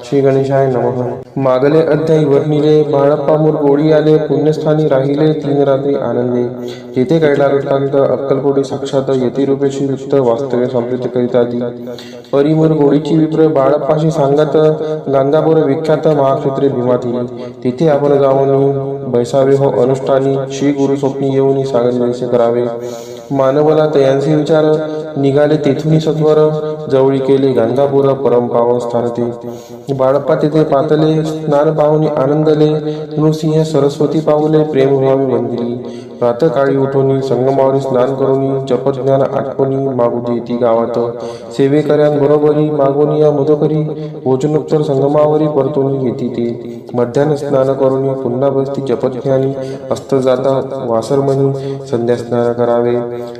श्री गणेशाय नमः. मागले अध्याय वर्णिले, बाळप्पा मोरगोडी आले, पुण्यस्थानी राहिले 3 रात्री आनंदे. तेथे कैला वृत्तांत अक्कलकोटी साक्षात यती रूपे श्री वृत्त वास्तव्य संप्रीत करिता दी. परी मोरगोडीची विप्र बाळप्पाशी सांगत, गांधापूर विख्यात महाक्षेत्रे भीमातील, तिथे आपण जाऊन बैसावे हो अनुष्ठानी. श्री गुरु स्वप्नी येऊन सांगितले करावे. मानवला तयांचे विचार, निघाले तेथून सत्वर, जवळी केले गांधापूर परम पावन स्थान ते. बाळप्पा तेथे पातले, स्नान पाहुनी आनंदले, नृसिंह सरस्वती पावले, प्रेम भावी वंदिली. प्रातःकाळी उठून संगमावरी स्नान करून, जपज्ञान आठवणी मागू देती गावात. सेवेकऱ्यांबरोबरी मागून या मधुकरी, भोजनोत्तर संगमावरी परतून येती ते. मध्यान्ह स्नान करून पुन्हा बसती जपज्ञानी, अस्त जाता वासरमणी संध्या स्नान करावे.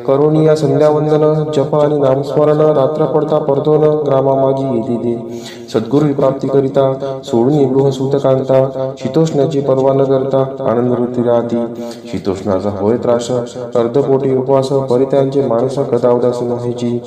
करून या संध्यावंदन जप आणि नामस्मरण, रात्र पडता परतून ग्रामामाजी येती ते. सद्गुरु प्राप्ती करिता सोडून गृह सूतकांता, शीतोष्णाची पर्वा न करता आनंद वृत्ती राहती. शीतोष्णाचा होय त्रास, अर्धपोटी उपवास, परित्यांचे मानस कदा उदास व्हायची.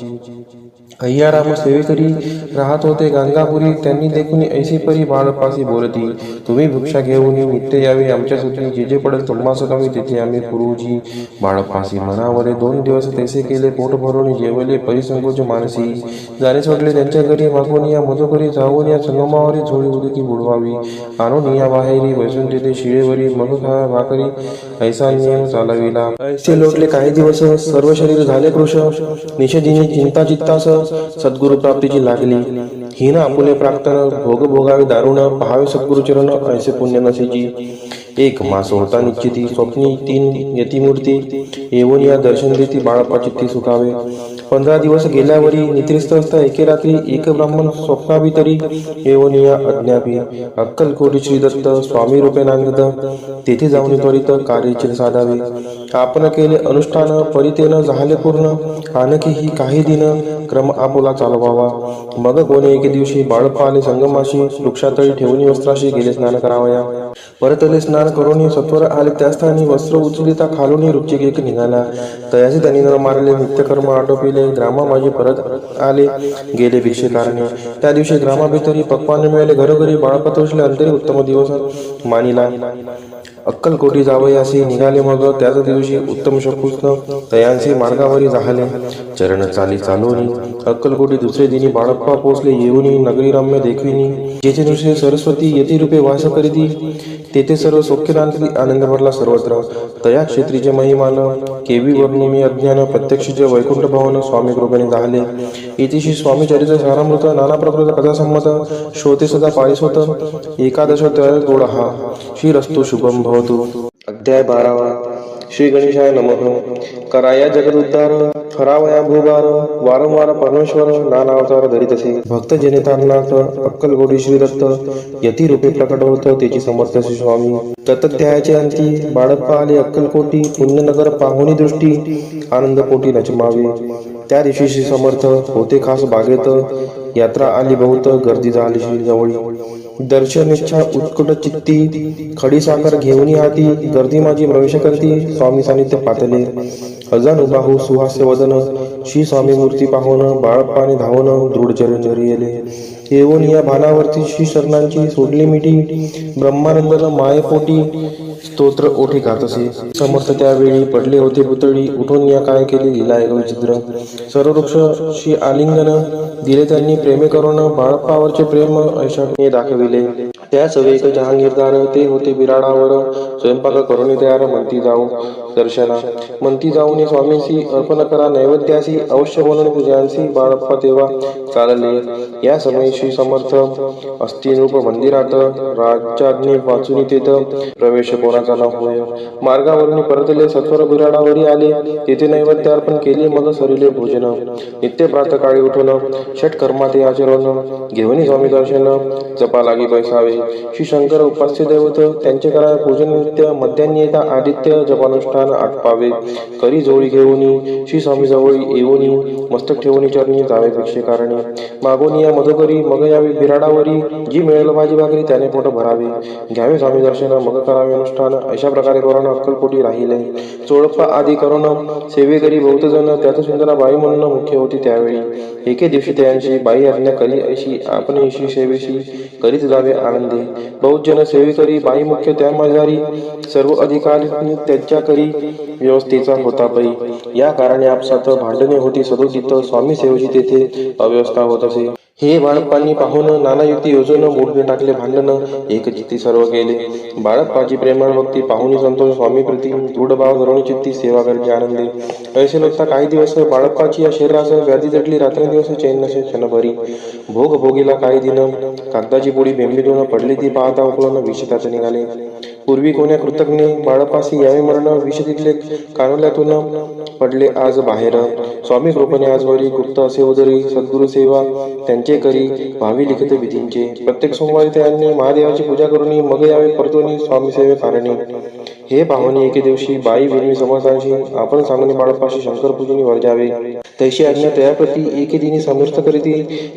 अय्याराम सेवेकरी राहत होते गाणगापुरी. त्यांनी देखून ऐशी परी बाळप्पासी बोलती. तुम्ही भिक्षा घेऊन नित्य यावे आमच्या सुटी. जे जे पडेल तुम्हास कमी तिथे आम्ही पुरुजी. बाळप्पासी मनावरे 2 दिवस तैसे केले. पोट भरून जेवले परिसंकोच मानसी. जाणे सोडले त्यांच्या घरी. मागून या मधुकरी जाऊन या संगमावरी झोळी उदकी बुडवावी. आणून या बाहेरी बसून तिथे शिळेवरी मग खा भाकरी. ऐसा नियम चालविला. ऐसे लोटले काही दिवस. सर्व शरीर झाले कृश. निषेधीने चिंता चित्तास सद्गुरु प्राप्तीची लागली. हिन आपुले प्रार्थना भोग भोगावे दारुण. पहावे सद्गुरु चरण ऐसे पुण्य नसेची. 1 मास होता निश्चिती. स्वप्नी 3 यतिमूर्ती. येऊन या दर्शन देती बाळप्पा चित्ती सुखावे. 15 दिवस गेल्यावरी निद्रिस्त असता एके रात्री. एक ब्राह्मण स्वप्नाभितरी येऊन या अज्ञापी. अक्कलकोटी श्रीदत्त स्वामी रूपे नांदत. तेथे जाऊन त्वरित कार्यचिर साधावे. आपण केले अनुष्ठान परितेन झाले पूर्ण. आणखी ही काही दिन क्रम आपुला चालवावा. मग कोणी एके दिवशी बाळप्पा आले संगमाशी. वृक्षातळी ठेवून वस्त्राशी गेले स्नान करावया. परतले स्नान करून सत्वर आले त्या स्थानी. वस्त्र उचलिता खालून रुचिक एक निघाला. तयाचे त्यांनी न मारले. नित्यकर्म आटोपिले. ग्रामा माझे परत आले गेले भिक्षेकारणे. त्या दिवशी ग्रामाभितरी पक्वान मिळाले. घरोघरी बाळप्पा तोषले. अंतरी उत्तम दिवस मानिला. अक्कलकोटी जावयासी निघाले. मग त्याच दिवशी उत्तम शकुस्न तयांसी मार्गावरी जाहले. चरण चाली चालवणी अक्कलकोटी दुसरे दिनी बाळप्पा पोचले. येऊनी नगरी रम्य देखविनी. जेचे नुसते सरस्वती यती रूपे वास करीती. तेथे सर्व सौख्यदांती आनंद भरला सर्वत्र. तया क्षेत्रीचे महिमान केवी वर्णू मी अज्ञान. प्रत्यक्षचे वैकुंठ भवन स्वामी कृपेने झाले. इतिशी स्वामी चरित्र सारामृत. नाना प्रकृत कथा संमत. श्रोते सदा पारिसोत. एकादश गोड हा. श्रीरस्तु शुभम भवतु. अध्याय 12. श्री गणेशाय नमः. कराया जगद उद्धार. हरावया भूभार. वारंवार परमेश्वर नाना अवतार धरितसे. भक्त जनितांनाथ अक्कलकोटी श्रीदत्त यती रूपे प्रकट होत. त्याची समर्थ श्री स्वामी. तत्ध्यायाचे अंती बाळप्पा आले अक्कलकोटी. पुण्यनगर पाहुणी दृष्टी आनंद पोटी नचमावे. त्या दिवशी श्री समर्थ होते खास बागेत. यात्रा आली बहुत. गर्दी झाली श्री जवळी. दर्शन इच्छा उत्कट चित्ती. खडी साखर घेऊन हाती. गर्दी माझी प्रवेश करती. स्वामी सानिध्य पातले. अजान बाहू सुहास्य वदन. श्री स्वामी मूर्ती पाहून बाळप्पाने धावून दृढ चरण येले. येऊन या भानावरती श्री शरणांची सोडली मिठी. ब्रह्मानंदन मायेपोटी स्तोत्र ओठी गातसे. समर्थ त्यावेळी पडले होते पुतळी. उठून या काय केले लीला एक विचित्र. सर्व वृक्ष श्री आलिंगन दिले त्यांनी प्रेमे करून. बाळप्पावरचे प्रेम ऐशाने दाखविले. त्या सवेक जहांगीरदार ते होते बिराडावर. स्वयंपाक करून तयार म्हणती जाऊ दर्शना. म्हणती जाऊन स्वामींशी अर्पण करा नैवेद्यासी. अवश्य बोलून पूजांशी. बाळप्पा तेव्हा चालले. या समयी श्री समर्थ अस्थिरूप मंदिरात. राजाज्ञे वाचून तेथ प्रवेश कोणाचा न होय. मार्गावरून परतले. सत्वर बिराडावरी आले. तेथे नैवेद्य अर्पण केले. मग सरिले भोजन. नित्य प्रातकाळी उठून षटकर्माते आचरण. घेऊन स्वामी दर्शन जपा लागी बैसावे. श्री शंकर उपास्य दैवत त्यांचे करा पूजन नित्य. मध्यान्नी येता आदित्य जपानुष्ठान आटपावे. करी जोळी घेऊन श्री स्वामी जवळ येऊन मस्तक ठेवून चरणी जावे भिक्षेकारणी. मागून या मधुकरी मग यावे बिराडावरी. जी मिळेल भाजी भाकरी त्याने पोट भरावे. घ्यावे स्वामी दर्शन मग करावे अनुष्ठान. अशा प्रकारे करून अक्कलकोटी राहिले. चोळप्पा आदी करून सेवेकरी बहुत जण. त्यात सुंदरा बाई म्हणून मुख्य होती त्यावेळी. एके दिवशी त्यांची बाई आज्ञा करी ऐशी आपण ऐशी सेवेशी करीत जावे आनंदे. बहुत जन सेवेकरी बाई मुख्य त्या माझारी. सर्व अधिकार त्याच्या करी व्यवस्थेचा होता पै. या कारणे आपसात भांडणे होती सदोदित. स्वामी सेवेची तेथे अव्यवस्था होत असे. हे बाळप्पांनी पाहून नाना युक्ती योजून मोडणे टाकले भांडण. एक चित्ती सर्व केले. बाळप्पाची प्रेमळ भक्ती पाहुनी संतोष स्वामी प्रति. दृढ भाव धरून चित्ती सेवा करते आनंदे. ऐसे लोकता काही दिवस बाळप्पाची या शरीरास व्याधी जटली. रात्रंदिवस चैन नसे क्षणभरी. भोग भोगीला काही दिन. कागदाची पोळी बेंबीतून पडली ती पाहता उकळून विष त्यात निघाले. पूर्वी कोण्या कृतज्ञ बाळप्पासी यावे मरण. विष तिथले कानोल्यातून पडले आज बाहेर. स्वामी कृपेने आजवरी गुप्त असे उदरी. सद्गुरु सेवा त्यांचे करी भावी लिखित विधींचे. प्रत्येक सोमवारी त्यांनी महादेवाची पूजा करून मग यावे परतोनी स्वामी सेवे कारणी. हे पाहुणे एके दिवशी बाई विनवी समर्थांशी आपण सांगणे बाळप्पाशी शंकर पूजनी वर जावे. तैशी आज्ञा तयाप्रती एके दिनी समर्थ करीती.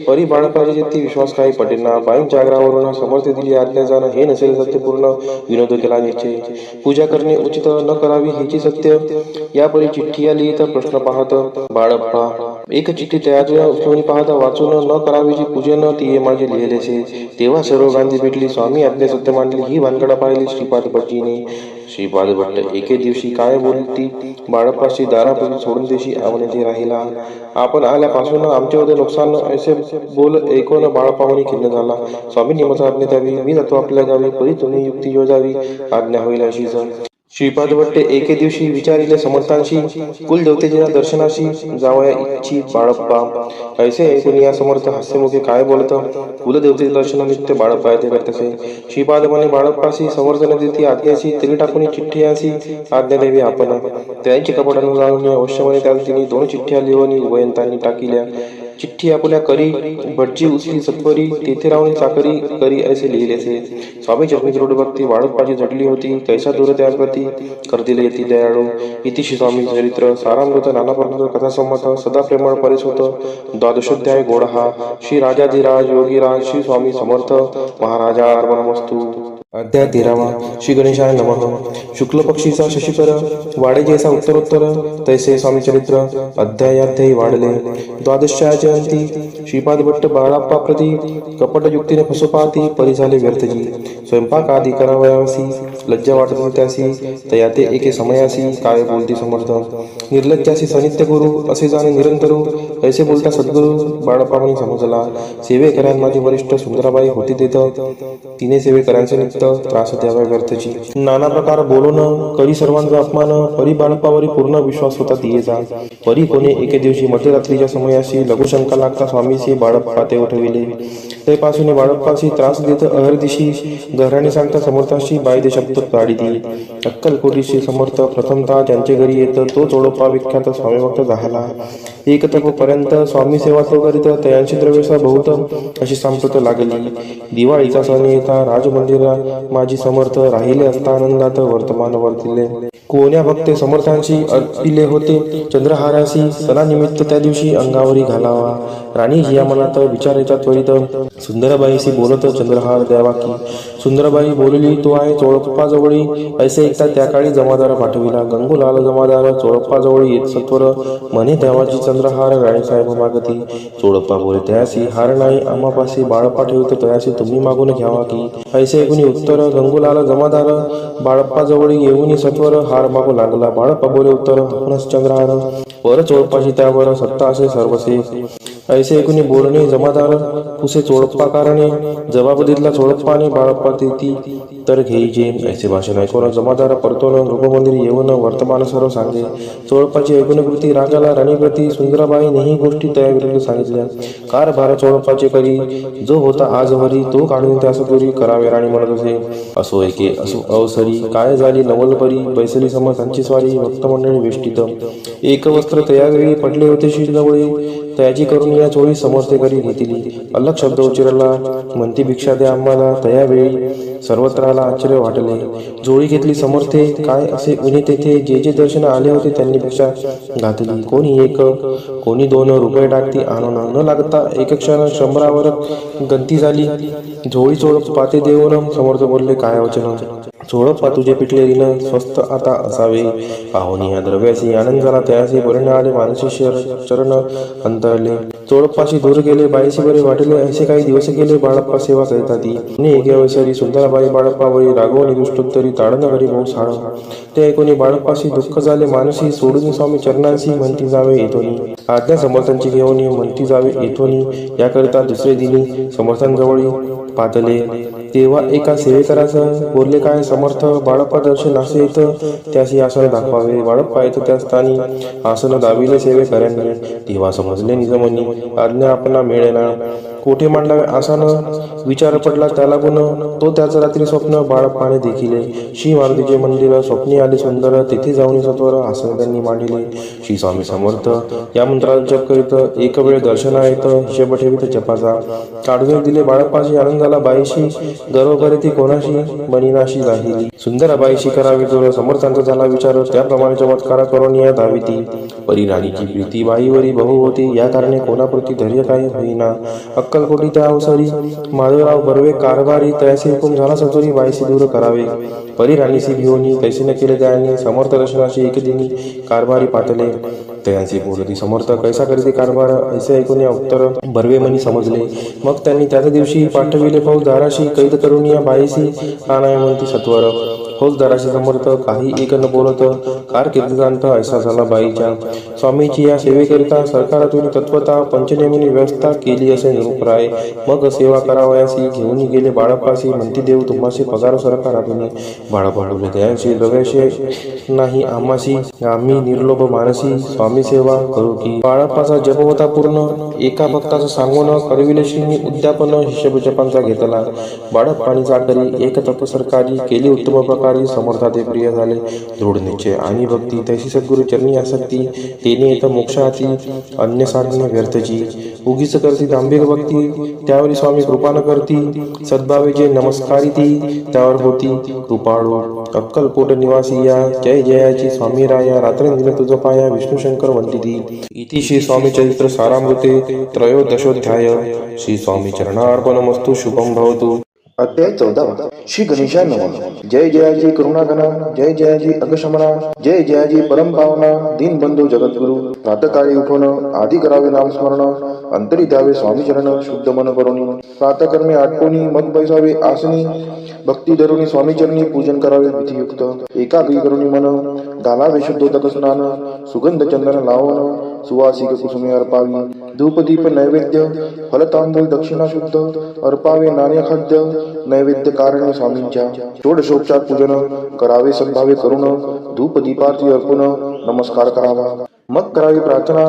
परी बाळप्पाची चित्ती विश्वास काही पटेना. बाईंच्या आग्रहावरून समर्थ दिली आज्ञा जाणं हे नसेल सत्यपूर्ण. विनोद केला निश्चय. पूजा करणे उचित न करावी हेची सत्य. या परी चिठ्ठी आली तर प्रश्न पाहत बाळप्पा एक चिठ्ठी तयार कोणी पाहता वाचून न करावीची पूजन ती माझे लिहिलेसे. तेव्हा सर्व गांधी भेटली. स्वामी आज्ञा सत्य मांडली. ही भानगडा पाहिली श्रीपाद भटजीने. श्रीपाद भट्ट एके दिवशी काय बोलती बाळप्पाशी दारापुढे सोडून देशी आवडते राहिला. आपण आल्यापासून आमच्यावर नुकसान असे बोल ऐकून बाळप्पा खिन्न झाला. स्वामींनी मत आज्ञा द्यावी. मी जातो आपल्या गावी. परी तुम्ही युक्ती योजावी. आज्ञा होईल अशीच. श्रीपाद भट्टे एके दिवशी विचारिले समर्थांशी. कुलदेवतेच्या दर्शनाशी जावया इच्छित बाळप्पा. ऐसे ऐकून या समर्थ हास्यमुखे काय बोलत. कुलदेवतेचे दर्शन नित्य बाळप्पा येथे करतसे. श्रीपाद म्हणे बाळप्पाशी समर्थन देती आज्ञाशी तरी टाकून चिठ्ठी यासी आज्ञा द्यावी आपण. त्यांची कपटानं जाऊन अवश्य म्हणे त्याला तिने 2 चिठ्ठ्या लिहून उभयंतांनी टाकिल्या. चिठ्ठी आपल्या करी भटजी उचली सत्वरी तेथे राहून चाकरी करी असे लिहिलेसे. स्वामी चरणीजवळ भक्ती बाळप्पाची झटली होती. कैसा दूर त्याप्रती करतील येती दयाळू. इतिशी स्वामी चरित्र सारामृत नानापर्यंत कथासंमत सदा प्रेमळ परेश होत. 12ोध्याय गोड हा. श्री राजाधिराज योगीराज श्री स्वामी समर्थ महाराजा अर्पणमस्तु. अध्याय 13वा. श्री गणेशाय नमः. शुक्ल पक्षीचा शशिकर वाडे जैसा उत्तरोत्तर तैसे स्वामी चरित्र अध्यायाध्यायी वाढले. 12च्या अंती श्रीपाद भट्ट बाळाप्पा प्रती कपट युक्तीने फसोपाती परी झाले व्यर्थजी. स्वयंपाक आदी करावयासी लज्जा वाटत त्यासी तया ते एके समयासी काय बोलती समर्थ. निर्लज्जासी सनित्य गुरु असे जाणे निरंतरू ऐसे बोलता सद्गुरु बाळाप्पा म्हणे समजला. सेवेकऱ्यां माझी वरिष्ठ सुंदराबाई होती देत तिने सेवेकऱ्यांचे नित्य त्रास द्यावा व्यर्थची. नाना प्रकार बोलून करी सर्वांचा अपमान परी बाळप्पावरी पूर्ण विश्वास होता तियेचा. परी कोणी एके दिवशी मध्यरात्रीच्या समयाशी लघुशंका लागता स्वामीशी बाळप्पा ते उठविले. तेपासून बाळप्पाशी त्रास देत अहर्दिशी घराने सांगता समर्थाशी बायदे शब्द काढिती. अक्कलकोटीशी समर्थ प्रथमतः ज्यांचे घरी येत तो चोडप्पा विख्यात स्वामी भक्त झाला. एक तपोपर्यंत स्वामी सेवा तो करीत तयांशी द्रव्यसा बहुत अशी सांप्रत लागली. दिवाळीचा सण येता राजमंदिरा माझी समर्थ राहिले असता आनंदात वर्तमान वर्तिले. कोण्या भक्ते समर्थांशी अर्पिले होते चंद्रहाराशी सणानिमित्त त्या दिवशी अंगावरी घालावा. राणी या मनात विचारायच्या त्वरित सुंदरबाईशी बोलत चंद्रहार द्यावा की. सुंदरबाई बोलली तो आहे चोळप्पाजवळी ऐसे ऐकता त्या काळी जमादार पाठविला. गंगूलाल जमादार चोळप्पाजवळी येत सत्वर म्हणे देवाची चंद्रहार राणीसाहेब मागती. चोळप्पा बोले तयासी हार नाही आम्हापाशी बाळप्पा ठेवतो तयासी तुम्ही मागून घ्यावा की. ऐसे ऐकून उत्तर गंगूलाल जमादार बाळप्पाजवळी येऊन सत्वर हार मागू लागला. बाळप्पा बोले उत्तर आपणच चंद्रहार पर चोळप्पाची त्यावर सत्ता असे सर्वसे. ऐसे ऐकून बोलणे जमादार पुसे चोळप्पा कारणे जबाब दिला चोळप्पाने बाळप्पा देती तर घेईजे. ऐसे भाषण ऐकून जमादार परतोन रूपमंदिर येऊन वर्तमान सर्व सांगे. चोळप्पाची ऐकून कृती रागाला राणीप्रती सुंदराबाईने ही गोष्टी तयाविरुद्ध सांगितल्या. कारभार चोळप्पाचे करी जो होता आजवरी तो काढून त्यास दुरी करावे राणी म्हणत असे. असो एके असो अवसरी काय झाली नवलपरी बैसली समर्थांची स्वारी भक्त मंडळी वेष्टित. एक वस्त्र तयावेळी पडले होते शिरजवळी तयाची करून या चोळी समर्थे करी घेतली. अलग शब्द उच्चारला म्हणती भिक्षा द्या आम्हाला. तयावेळी सर्वत्राला आश्चर्य वाटले. जोळी घेतली समर्थे काय असे उनी तेथे जे जे दर्शन आले होते त्यांनी भिक्षा घातली. कोणी 1 कोणी 2 रुपये टाकती आणून न लागता एक क्षण 100वर गंती झाली. झोळी चोळप्पाते देऊन समर्थ बोलले काय वचन. चोळप्पा तुझे पिटले ऋण स्वस्त आता असावे. पाहुणी या द्रव्यासी आनंद झाला त्यासी परिणाम आले मानसी चरण अंतरले. चोळप्पाशी दूर गेले बाईशी बरे वाटले. असे काही दिवस गेले बाळप्पा सेवा करीता ती. एके अवसरी सुंदराबाई बाळप्पावरी रागवणी दुष्टोत्तरी ताडन घरी बहु साळ. ते ऐकून बाळप्पाशी दुःख झाले मानसी सोडून स्वामी चरणांशी म्हणती जावे येथोनी. आज्ञा समर्थांची घेऊन म्हणती जावे येथोनी. याकरिता दुसरे दिनी समर्थांजवळी पातले. तेव्हा एका सेवेकराचं बोलले काय समर्थ बाळप्पा दर्शन असे येत त्याशी आसन दाखवावे. बाळप्पा येत त्या स्थानी आसन दाविले सेवेकऱ्यांनी. तेव्हा समजले निजमनी आज्ञा आपणा मिळेना. कोठे मांडलावे आसन विचार पडला त्याला गुण. तो त्याचं रात्री स्वप्न बाळप्पाने देखिले. श्री मारुतीचे मंदिर स्वप्नी आले सुंदर तेथे जाऊन सत्वर आसन त्यांनी मांडिले. श्री स्वामी समर्थ या मंत्राचा जप करीत एक वेळ दर्शना येत हिशेब ठेवीत जपाचा. काढून दिले बाळप्पाशी आनंद झाला बाईशी गर्व करीती कोणाशी बनिनाशी राहिली. सुंदराबाईशी करावे जोर समर्थांचा झाला विचार त्याप्रमाणे चमत्कार करून या धाविती. परी राणीची प्रीती बाईवरी बहु होती या कारणे कोणाप्रती धैर्य काही होईना. अक्कलकोटी त्या अवसरी माधवराव बर्वे कारभारी तयासी हुकुम झाला सतोरी बाईशी दूर करावे. परी राणीशी घेऊन कैसे न केले त्यांनी समर्थ दर्शनाशी एक दिनी कारभारी पाठले. भक्तयांशी बोलती समर्थ कैसा करीते कारभार असे ऐकून या उत्तर बर्वेमनी समजले. मग त्यांनी त्याच दिवशी पाठविले फौजदाराशी कैद करून या बाईसी आणाय म्हणती सत्वर. फौजदाराशी समर्थ काही एक न बोलत कारकिर्दीचा ऐसा झाला बाईच्या. स्वामीची या सेवेकरिता सरकारातून तत्वता पंचनेमीने व्यवस्था केली असे निरुपराय. मग सेवा करावयासी घेऊन गेले बाळप्पासी म्हणती देव तुम्हाशी पगार सरकारातून. बाळप्पा बोलले दयांशी द्रव्याशी नाही आम्हाशी आम्ही निर्लोभ मानसी स्वामी सेवा करू की. बाळप्पाचा जप होता पूर्ण एका भक्ताचं सांगून करविले श्रीनी उद्यापन शिष्यजपांचा घेतला. बाळप्पाणी चाकरी एक तप सरकारी केली उत्तम प्रकारे समर्था ते प्रिय झाले. दृढ निश्चय आणि भक्ती तैसी सद्गुरु चरणी आसक्ती तेने येत मोक्षाती अन्य साधन व्यर्थची. उगीच करती दांभिक भक्ती त्यावर स्वामी कृपा न करती. सद्भावे जे नमस्कारी ती त्यावर होती कृपाळू. अक्कलकोट निवासी या जय जयाची स्वामी राया रात्रंदिन तुझ पाया विष्णू शंकर म्हणती ती. इति श्री स्वामी चरित्र सारामृते त्रयोदशोध्याय. श्री स्वामी चरणार्पणमस्तु. शुभम भवतु. अध्याय 14. श्री गणेशाय नमः. जय जयाजी करुणागणा जय जयाजी अगशमना जय जयाजी परमपावना दीनबंधू जगद्गुरु. प्रातकाळी उठून आधी करावे नामस्मरण अंतरी द्यावे स्वामी चरण शुद्ध मन करुणी. प्रातकर्मी आटकोनी मग बैसावे आसनी भक्ती धरुणी स्वामी चरणी पूजन करावे विधियुक्त. एकाग्री करुणी मन घालावे शुद्धोदक स्नान सुगंध चंदन लावण सुवासिक कुसुमे अर्पावी. धूपदीप नैवेद्य फलतांबूळ दक्षिणा शुद्ध अर्पावे नाण्य खाद्य नैवेद्य कारणे स्वामींच्या. षोडशोपचार पूजन करावे सद्भावे करुण धूपदीपार्थी अर्पण नमस्कार करावा. मग करावी प्रार्थना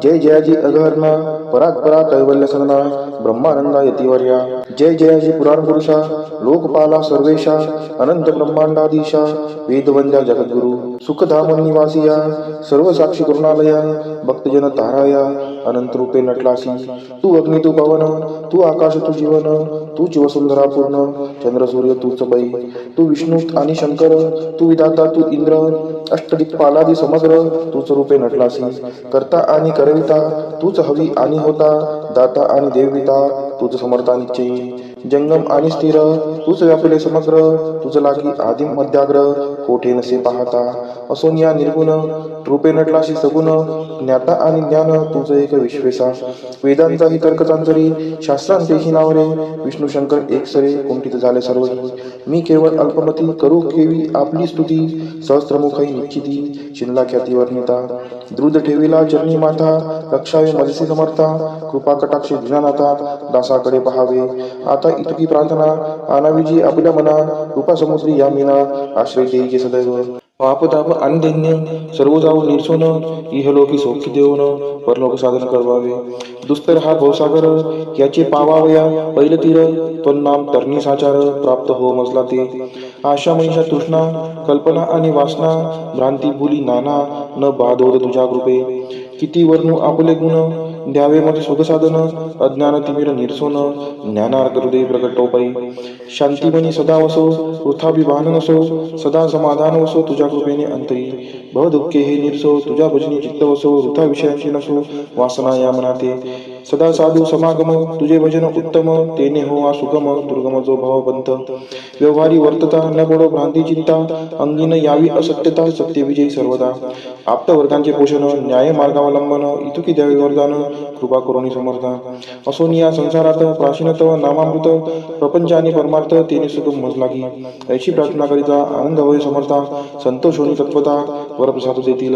जय जयाजी अगहरणा परात्परा कैवल्य सदना ब्रह्मानंदा यतिवर्या. जय जयाजी पुराण पुरुषा लोकपाला सर्वेशा अनंत ब्रह्मांडाधीशा वेदवंद्या जगद्गुरु. सुखधाम निवासिया सर्व साक्षी करुणालया भक्तजन ताराया अनंत रूपे नटलासी. तू अग्नी तू पवन तू आकाश तू जीवन तूच वसुंधरा पूर्ण चंद्र सूर्य तूच बै. तू विष्णू आणि शंकर तू विधाता तू इंद्र अष्टदिक्पालादी समग्र तूच रूपे नटलासी. करता आणि करविता तूच हवी आणि होता दाता आणि देविता तूच समर्था निश्चयी. जंगम आणि स्थिर तूच व्यापले समग्र तुझ लागी आदिम मध्याग्र कोठे नसे पाहता. असोनिया निर्गुण रूपे नटलाशी सगुण ज्ञाता आणि ज्ञान तुझ एक विश्वेसा. वेदांचाही तर्क चांचरी शास्त्रांतेही नावरे विष्णू शंकर एकसरे कुंठित झाले सर्वही. मी केवळ अल्पमती करू केवी आपली स्तुती सहस्त्रमुखई निश्चिती शिनला ख्याती वर्णिता. द्रुत ठेविला चरणी माथा रक्षावे मजसी समर्था कृपा कटाक्षी दिनानाथा दासाकडे पहावे. आता इतकी प्रार्थना आनावीजी आपल्या मना कृपा समुद्री या मीना आश्रय देईचे सदैव. पापताप आणि दैन्य सर्व जाऊ निर्सोन इहलोकी सौख्य देऊन परलोक साधन करवावे. दुस्तर हा भवसागर याचे पावावया पैल तीर त्वन्नाम तरणी साचार प्राप्त हो मजला ते. आशा मनीषा तृष्णा कल्पना आणि वासना भ्रांती भूली नाना न बाधोद तुझ्या कृपे. किती वर्णू आपले गुण द्यावे मग सुखसाधन अज्ञान तिमिर निरसोन ज्ञानार्थ हृदय प्रकटोपाई. शांतीमनी सदा वसो वृथाभिमान नसो सदा समाधान वसो तुझ्या कृपेने अंतरी. भव दुःखे हे निरसो तुझ्या भजनी चित्त वसो वृथा विषयांची नसो वासना या मनाते. सदा साधू समागम तुझे भजन उत्तम तेने हो हा सुगम दुर्गम जो भावपंथ. व्यवहारी वर्तता न पडो भ्रांती चिंता अंगीन यावी असत्यता सत्य विजयी सर्वदा. आप्त वर्गांचे पोषण न्याय मार्गावलंबन इतुकी द्यावे वरदान कृपा करुणी समर्था. असोनिया संसारात प्राचीनतव नामामृत प्रपंच आणि परमार्थ तेने सुगम मज लागी. ऐशी प्रार्थना करिता आनंद होय समर्था संतोष होणी तत्वता वरप्रसाद देतील.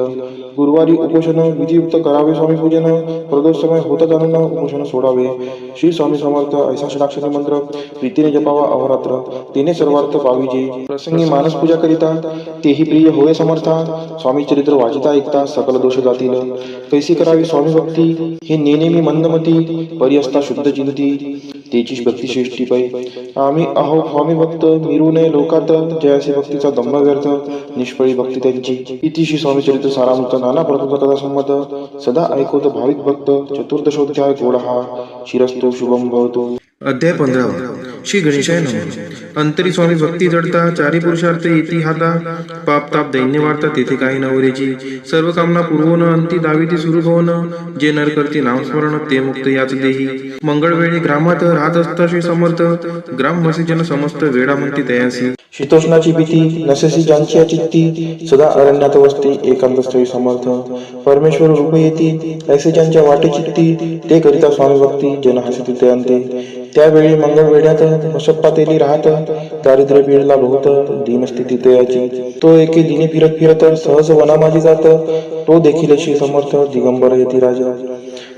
गुरुवारी उपोषण विधियुक्त करावे स्वामी पूजन प्रदोष समय होतात आनंद उपोषण सोडावे. श्री स्वामी समर्थ ऐसा षडाक्षरी मंत्र प्रीतीने जपावा अहोरात्र तेने सर्वार्थ पाविजे. प्रसंगी मानस पूजा करिता तेही प्रिय होय समर्था. स्वामी चरित्र वाचिता ऐकता सकल दोष जातील. कैसी करावी स्वामी भक्ती हे नेनेमी मंदमती परिअस्ता शुद्ध चिंती तेची भक्ती श्रेष्ठी पै. आम्ही आहो स्वामी भक्त मिरू नये लोकात जयासी भक्तीचा दंभ व्यर्थ निष्फळी भक्ती त्यांची. इति श्री स्वामी चरित्र सारामृत नाना प्रकृत कथा संमत सदा ऐकवत भाविक भक्त चतुर्दशोध्याय गोड हा. शिरस्तु शुभम भवतु. अध्याय 15 श्री गणेशाय नमः. अंतरी स्वामी भक्ती जडता चारी पुरुषार्थ येती हाता पाप ताप दैन्य वार्ता तेथे काही नवरेची सर्व कामना पूर्वोन अंती दाविती सुरू होन जे नर करती नामस्मरण ते मुक्त याच देही मंगळवेळी ग्रामात राहत असता श्री समर्थ ग्रामवासी जन समस्त वेळा म्हणती तयासी शीतोष्णाची भीती नसेसी ज्यांची चित्ती सदा अरण्यात वसते एकांत स्थळी समर्थ परमेश्वर रूप येती ऐसे ज्यांच्या वाटे चित्ती ते करिता स्वामी भक्ती जन हसती ते अंते त्यावेळी मंगळ वेड्यात बसप्पा तेली राहत दारिद्र्य पीडला बहुत दीनस्थिती तयाची तो एके दिनी फिरत फिरत सहज वनामाजी जात तो देखील श्री समर्थ दिगंबर येती राजा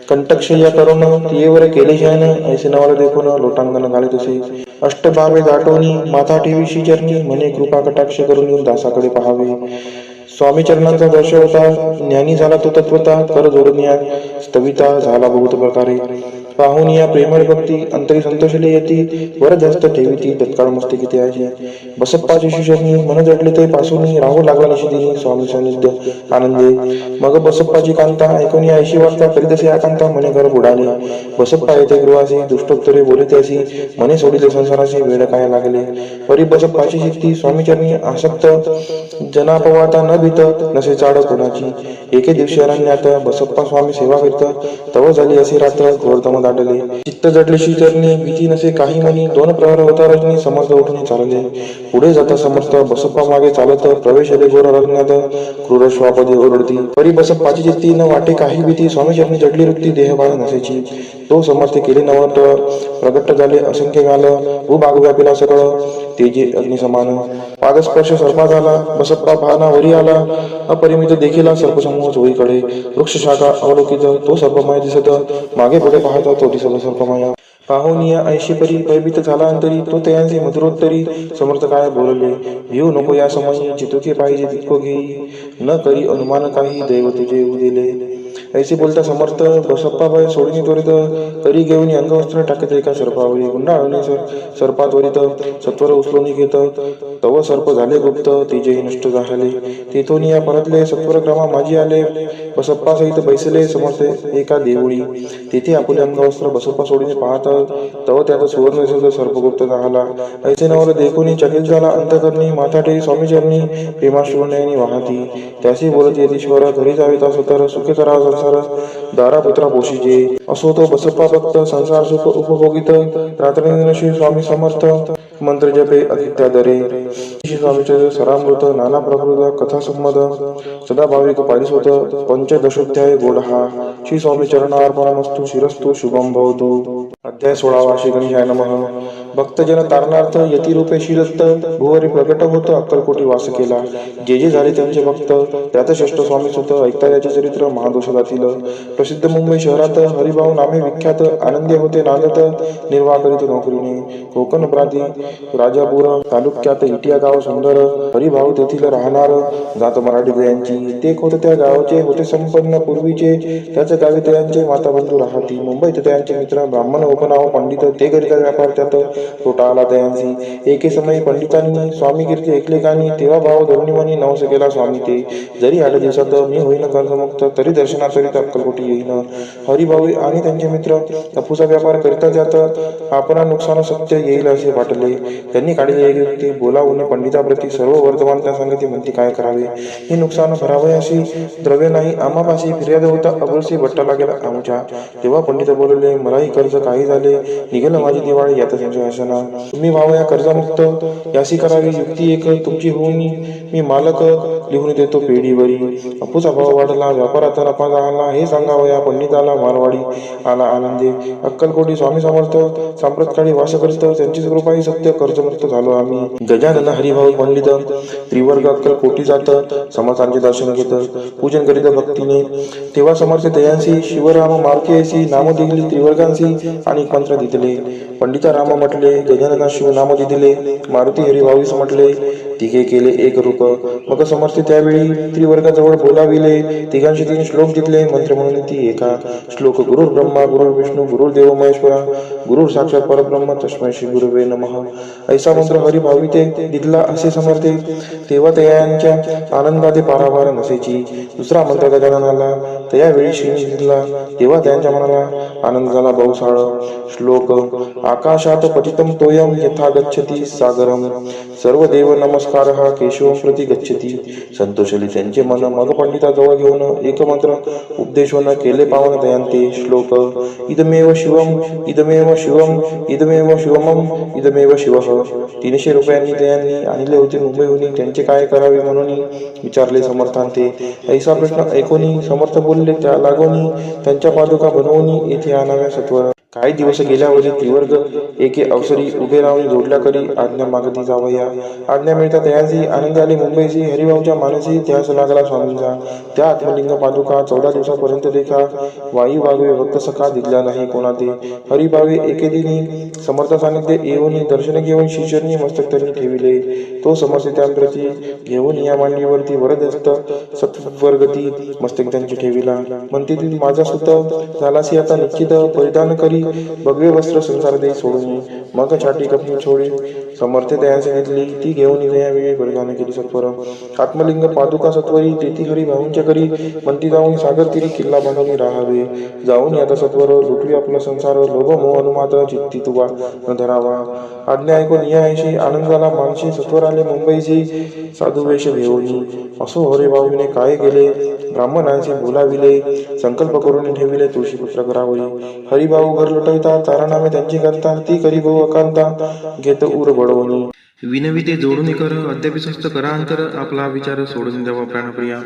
कंटकशय्या करून तियेवर केले शयन ऐसे नवल देखून लोटांगण घाले तसे अष्टभावे दाटोनी माथा ठेवीशी चरणी म्हणे कृपा कटाक्ष करून दासाकडे पहावे स्वामी चरणांचा दर्श होता ज्ञानी झाला तो तत्वता कर जोडनिया स्तविता झाला बहुत प्रकारे पाहून या प्रेमळ भक्ती अंतरी संतोषले येती वर जास्त ठेवीती तत्काळ मस्ती किती आहे बसप्पाची शिष्यनी मन जडले ते पासून राहू लागला निशिदिनी स्वामी सानिध्य आनंदे मग बसप्पाची कांता ऐकून ऐशी वार्ता करीतसे आकांता मने घर बुडाले बसप्पा येथे गृहासी दुष्टोत्तरे बोलते असी मने सोडिले संसाराशी वेळ काय लागले परी बसप्पाची शिक्ती स्वामी चरणी आसक्त जनापवाता न भीत नसे चाड कोणाची एके दिवशी अरण्यात बसप्पा स्वामी सेवा करीत तव झाली असे रात्र घोरदम दाटले चित्त जडले श्री चरणी भीती नसे काही म्हणी दोन प्रहर होता रजनी समर्थ उठून चालले पुढे जाता समर्थ बसप्पा मागे चालत प्रवेश आले घोर अरण्यात क्रूर श्वापदी ओरडती परी बसप्पाची चित्ती न वाटे काही भीती स्वामी चरणी जडली रुक्ती देहबाळ नसेची तो समर्थ केले नवट प्रगट झाले असंख्य गाल भूभाग व्यापिला सकळ तेजे अग्नि समान पादस्पर्श सर्पा झाला बसप्पा पाहना वरी आला अपरिमित देखील सर्पसमूह चोळीकडे वृक्ष शाखा अवलोकित तो सर्पमय दिसत मागे पुढे पाहता तो दिसत सर्पमय पाहुनिया ऐशी परी भयभीत झाला अंतरी तो तयांचे मधुरोत्तरी समर्थ काय बोलले भिऊ नको या समयी जितुके पाहिजे तितको घेई न करी अनुमान काही दैव तुझे येऊ दिले ऐसे बोलता समर्थ बसप्पा भय सोडणी त्वरित तरी घेऊन अंगवस्त्र टाकत एका सर्पावरी गुंडाळणे सर्पात त्वरित सत्वर उचलून घेत तव सर्प झाले गुप्त तेजेही नष्ट झाले तेथून या परतले सत्वर क्रमा माझी आले बसप्पा सहित बैसले समर्थ एका देवळी तेथे आपले अंगवस्त्र बसप्पा सोडीने पाहत तव त्यात सुवर्ण सर्पगुप्त झाला ऐसे नवल देखून चकित झाला अंतकरणी माथा ठेवी स्वामी चरणी प्रेमाश्रुनयनी वाहती त्याशी बोलत येतीश्वर घरी जावे सतर सुखे करा संसार दारापुत्रा पोषीचे असो तो बसप्पा भक्त संसार सुख उपभोगित रात्रंदिन श्री स्वामी समर्थ मंत्र जपे अतित्या दरे श्री स्वामीचे सरामृत नाना प्रकृत कथा संमद सदा भाविक पारिसोत पंचदशोध्याय गोडहा श्री स्वामी चरणार्पणमस्तु शिरस्तु शुभम भवतु. अध्याय 16 श्री गणेशाय नमः. भक्तजन तारणार्थ यतिरूपे श्रीदत्त भुवरी प्रकट होत अक्कलकोटी वास केला जे जे झाले त्यांचे भक्त त्यात श्रेष्ठ स्वामी सुत ऐकता याचे चरित्र महादोषातील प्रसिद्ध मुंबई शहरात हरिभाऊ नामे विख्यात आनंदी होते नांदत निर्वाह करीत नोकरीने कोकण प्रांती राजापूर तालुक्यात इटिया गाव सुंदर हरिभाऊ तेथील राहणार जात मराठी दयांची ते होत त्या गावाचे होते संपन्न पूर्वीचे त्याच गावी त्यांचे माता बंधू राहती मुंबईत त्यांचे मित्र ब्राह्मण उपनाव पंडित ते करिता व्यापार त्यात तोटा आला दयांची एके समयी पंडितांनी स्वामी कीर्ती ऐकले कानी तेव्हा भाव धरुणीमानी नवस केला स्वामी ते जरी 8 दिवसात मी होईन कर्जमुक्त तरी दर्शनाकरिता अक्कलकोटी येईन हरिभाऊ आणि त्यांचे मित्र अफूचा व्यापार करिता जात आपणा नुकसान सत्य येईल असे वाटले त्यांनी काढले एक युक्ती बोलावून पंडिताप्रती सर्व वर्तमान त्या संगती म्हणती काय करावे हे नुकसान भरावयाशी द्रव्य नाही आम्हापाशी फिर्याद होता अबुलसी भट्टाला गेला आमच्या तेव्हा पंडित बोलले मलाही कर्ज काही झाले निघेल माझी दिवाळी यात संशयासना तुम्ही व्हावया कर्जमुक्त यासी करावी युक्ती एक तुमची होऊन मी मालक लिहून देतो पेढीवरी अपूचा भाव वाढला व्यापाराचा नफा झाला हे सांगावया पंडिताला मारवाडी आला आनंदे अक्कलकोटी स्वामी समर्थ सांप्रतकाळी वास करीत त्यांचीच कृपाही सत्य कर्जमुक्त झालो आम्ही गजानन हरिभाऊ पंडित त्रिवर्ग अक्कलकोटी जात समर्थांचे दर्शन घेत पूजन करीत भक्तीने तेव्हा समर्थ दयांसी शिवराम मार्केसी नाम दिली त्रिवर्गांसी आणि मंत्र दिले पंडिता राम म्हटले गजानना शिव नाम दिले मारुती हरिभाऊस म्हटले तिघे केले एक रूप. मग समर्थ त्यावेळी त्रिवर्गाजवळ बोलाविले. तिघांशी 3 श्लोक जिंकले. मंत्र म्हणून ती एका श्लोक गुरुर् ब्रह्मा गुरुर्विष्णू गुरुर्देव महेश्वरा गुरुर साक्षात परब्रह्म तस्मै श्री गुरुवे नमः. ऐसा मंत्र हरिभाविते दिदला असे समर्थे. तेव्हा त्यांच्या आनंदाते पारावार नसेची. दुसरा मंत्र गजाननाला त्यावेळी श्री दिदला. तेव्हा त्यांच्या मनाला आनंद झाला बहुसाळ. श्लोक आकाशात पतितं तोयम यथा गच्छति सागरम सर्व देव नमस्कार हा केशवं प्रति गच्छति. संतोषली त्यांचे मन. मग पंडिताजवळ घेऊन एक मंत्र उपदेशवन केले पावन दयांते. श्लोक इदमेव शिवम इदमेव शिवम इदमेव शिवमम इदमेव शिवः. 300 रुपयांनी दयांनी आणले होते मुंबईहून. त्यांचे काय करावे म्हणून विचारले समर्थांते. ऐसा प्रश्न ऐकून समर्थ बोलले त्या लागोनी त्यांच्या पादुका बनवून येथे आणाव्या सत्वर. काही दिवस गेल्यावरी त्रिवर्ग एके अवसरी उभे राहून जोडल्या करी आज्ञा मागती जावया. आज्ञा मिळता त्यांची आनंद आली मुंबईची. हरिभाऊच्या मानसी ध्यास लागला स्वामींचा. त्या आत्मलिंग पादुका 14 दिवसापर्यंत देखा वायू वागवे भक्त सखा दिसला नाही कोणाते. हरिभावे एके दिनी समर्थ सानिध्य येऊन दर्शन घेऊन शिष्यनी मस्तक त्यांनी ठेविले. तो समर्थ त्यांप्रती घेऊन या मांडीवरती वरदस्त सत्वर्गती मस्तक त्यांची ठेविला. म्हणते ती माझा सुत झालासी आता निश्चित परिधान करी भगवे वस्त्र संसार दे सोडून. मग छाटी कपनी छोडी समर्थ त्यांची घेतली. ती घेऊन यावेळी परिधान केली सत्वर. आत्मलिंग पादुका सत्वरी तेथी हरी भाऊंच्या करी. म्हणती जाऊन सागर तिरी किल्ला बांधून राहावे. जाऊन आता सत्वर लुटवी आपला संसार. लोभ मोह अनुमात्र चित्ती तुवा न धरावा. आज्ञा ऐकून यायशी आनंद झाला मानशी. सत्वर आले मुंबईची साधू वेश घेऊन. असो हरिभाऊने काय केले ब्राह्मणांशी बोलाविले. संकल्प करून ठेविले तुळशीपुत्र करावरी. हरिभाऊ घर लुटविता तारानामे त्यांची करता. ती करी भाऊ अकांता घेत उर बडवणी. विनविते जोडून कर अद्याप स्वस्त करांतर आपला विचार सोडून द्यावा प्राणप्रिया.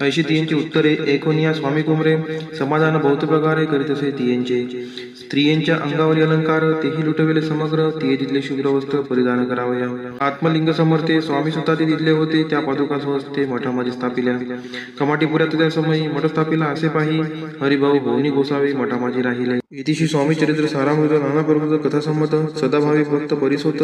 ऐशी तियांची उत्तरे ऐकून या स्वामी कुमरे समाधान बहुत प्रकारे करीत असे तियांचे. स्त्रियांच्या अंगावरील अलंकार तेही लुटविले समग्र. तिये तिथले शुभ्र वस्त्र परिधान करावया. आत्मलिंग समर्थे स्वामी सुद्धा ते तिथले होते. त्या पादुका स्वस्ते मठामध्ये स्थापिल्या. कमाटीपुऱ्यात त्या समयी मठ स्थापिला असे पाही. हरिभाऊ भवनी गोसावे मठामाजी राहिले. इतिशी स्वामी चरित्र सारामृत नाना प्रभुत कथासंमत सदाभावी भक्त परिसोत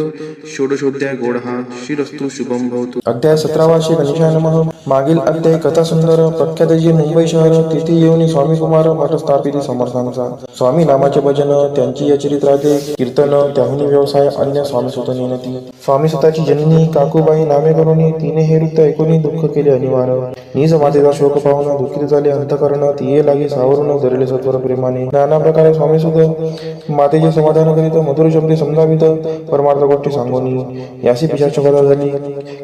षोडशोध्याय गोड हा श्रीरस्तु शुभम भवतु. अध्याय 17 श्री गणेशाय नमः. मागील अध्याय कथा सुंदर. प्रख्यात जे मुंबई शहर तेथे येऊन स्वामी कुमार मठ स्थापित समर्थांचा. स्वामी नामाचे भजन त्यांची या चरित्राचे कीर्तन त्याहुनी व्यवसाय अन्य स्वामी सुत नेनती. स्वामी सुताची जननी काकूबाई नामे करून तिने हे वृत्त ऐकून दुःख केले अनिवार. निज मातेचा शोक पाहून दुःखित झाले अंतकरण. तिये लागे सावरून धरले सत्वर प्रेमाने. नाना प्रकारे स्वामी सुत मातेचे समाधान करीत मधुर शब्दे समजावित परमार्थ गोष्टी सांगून. यासी पिशाच कथा झाली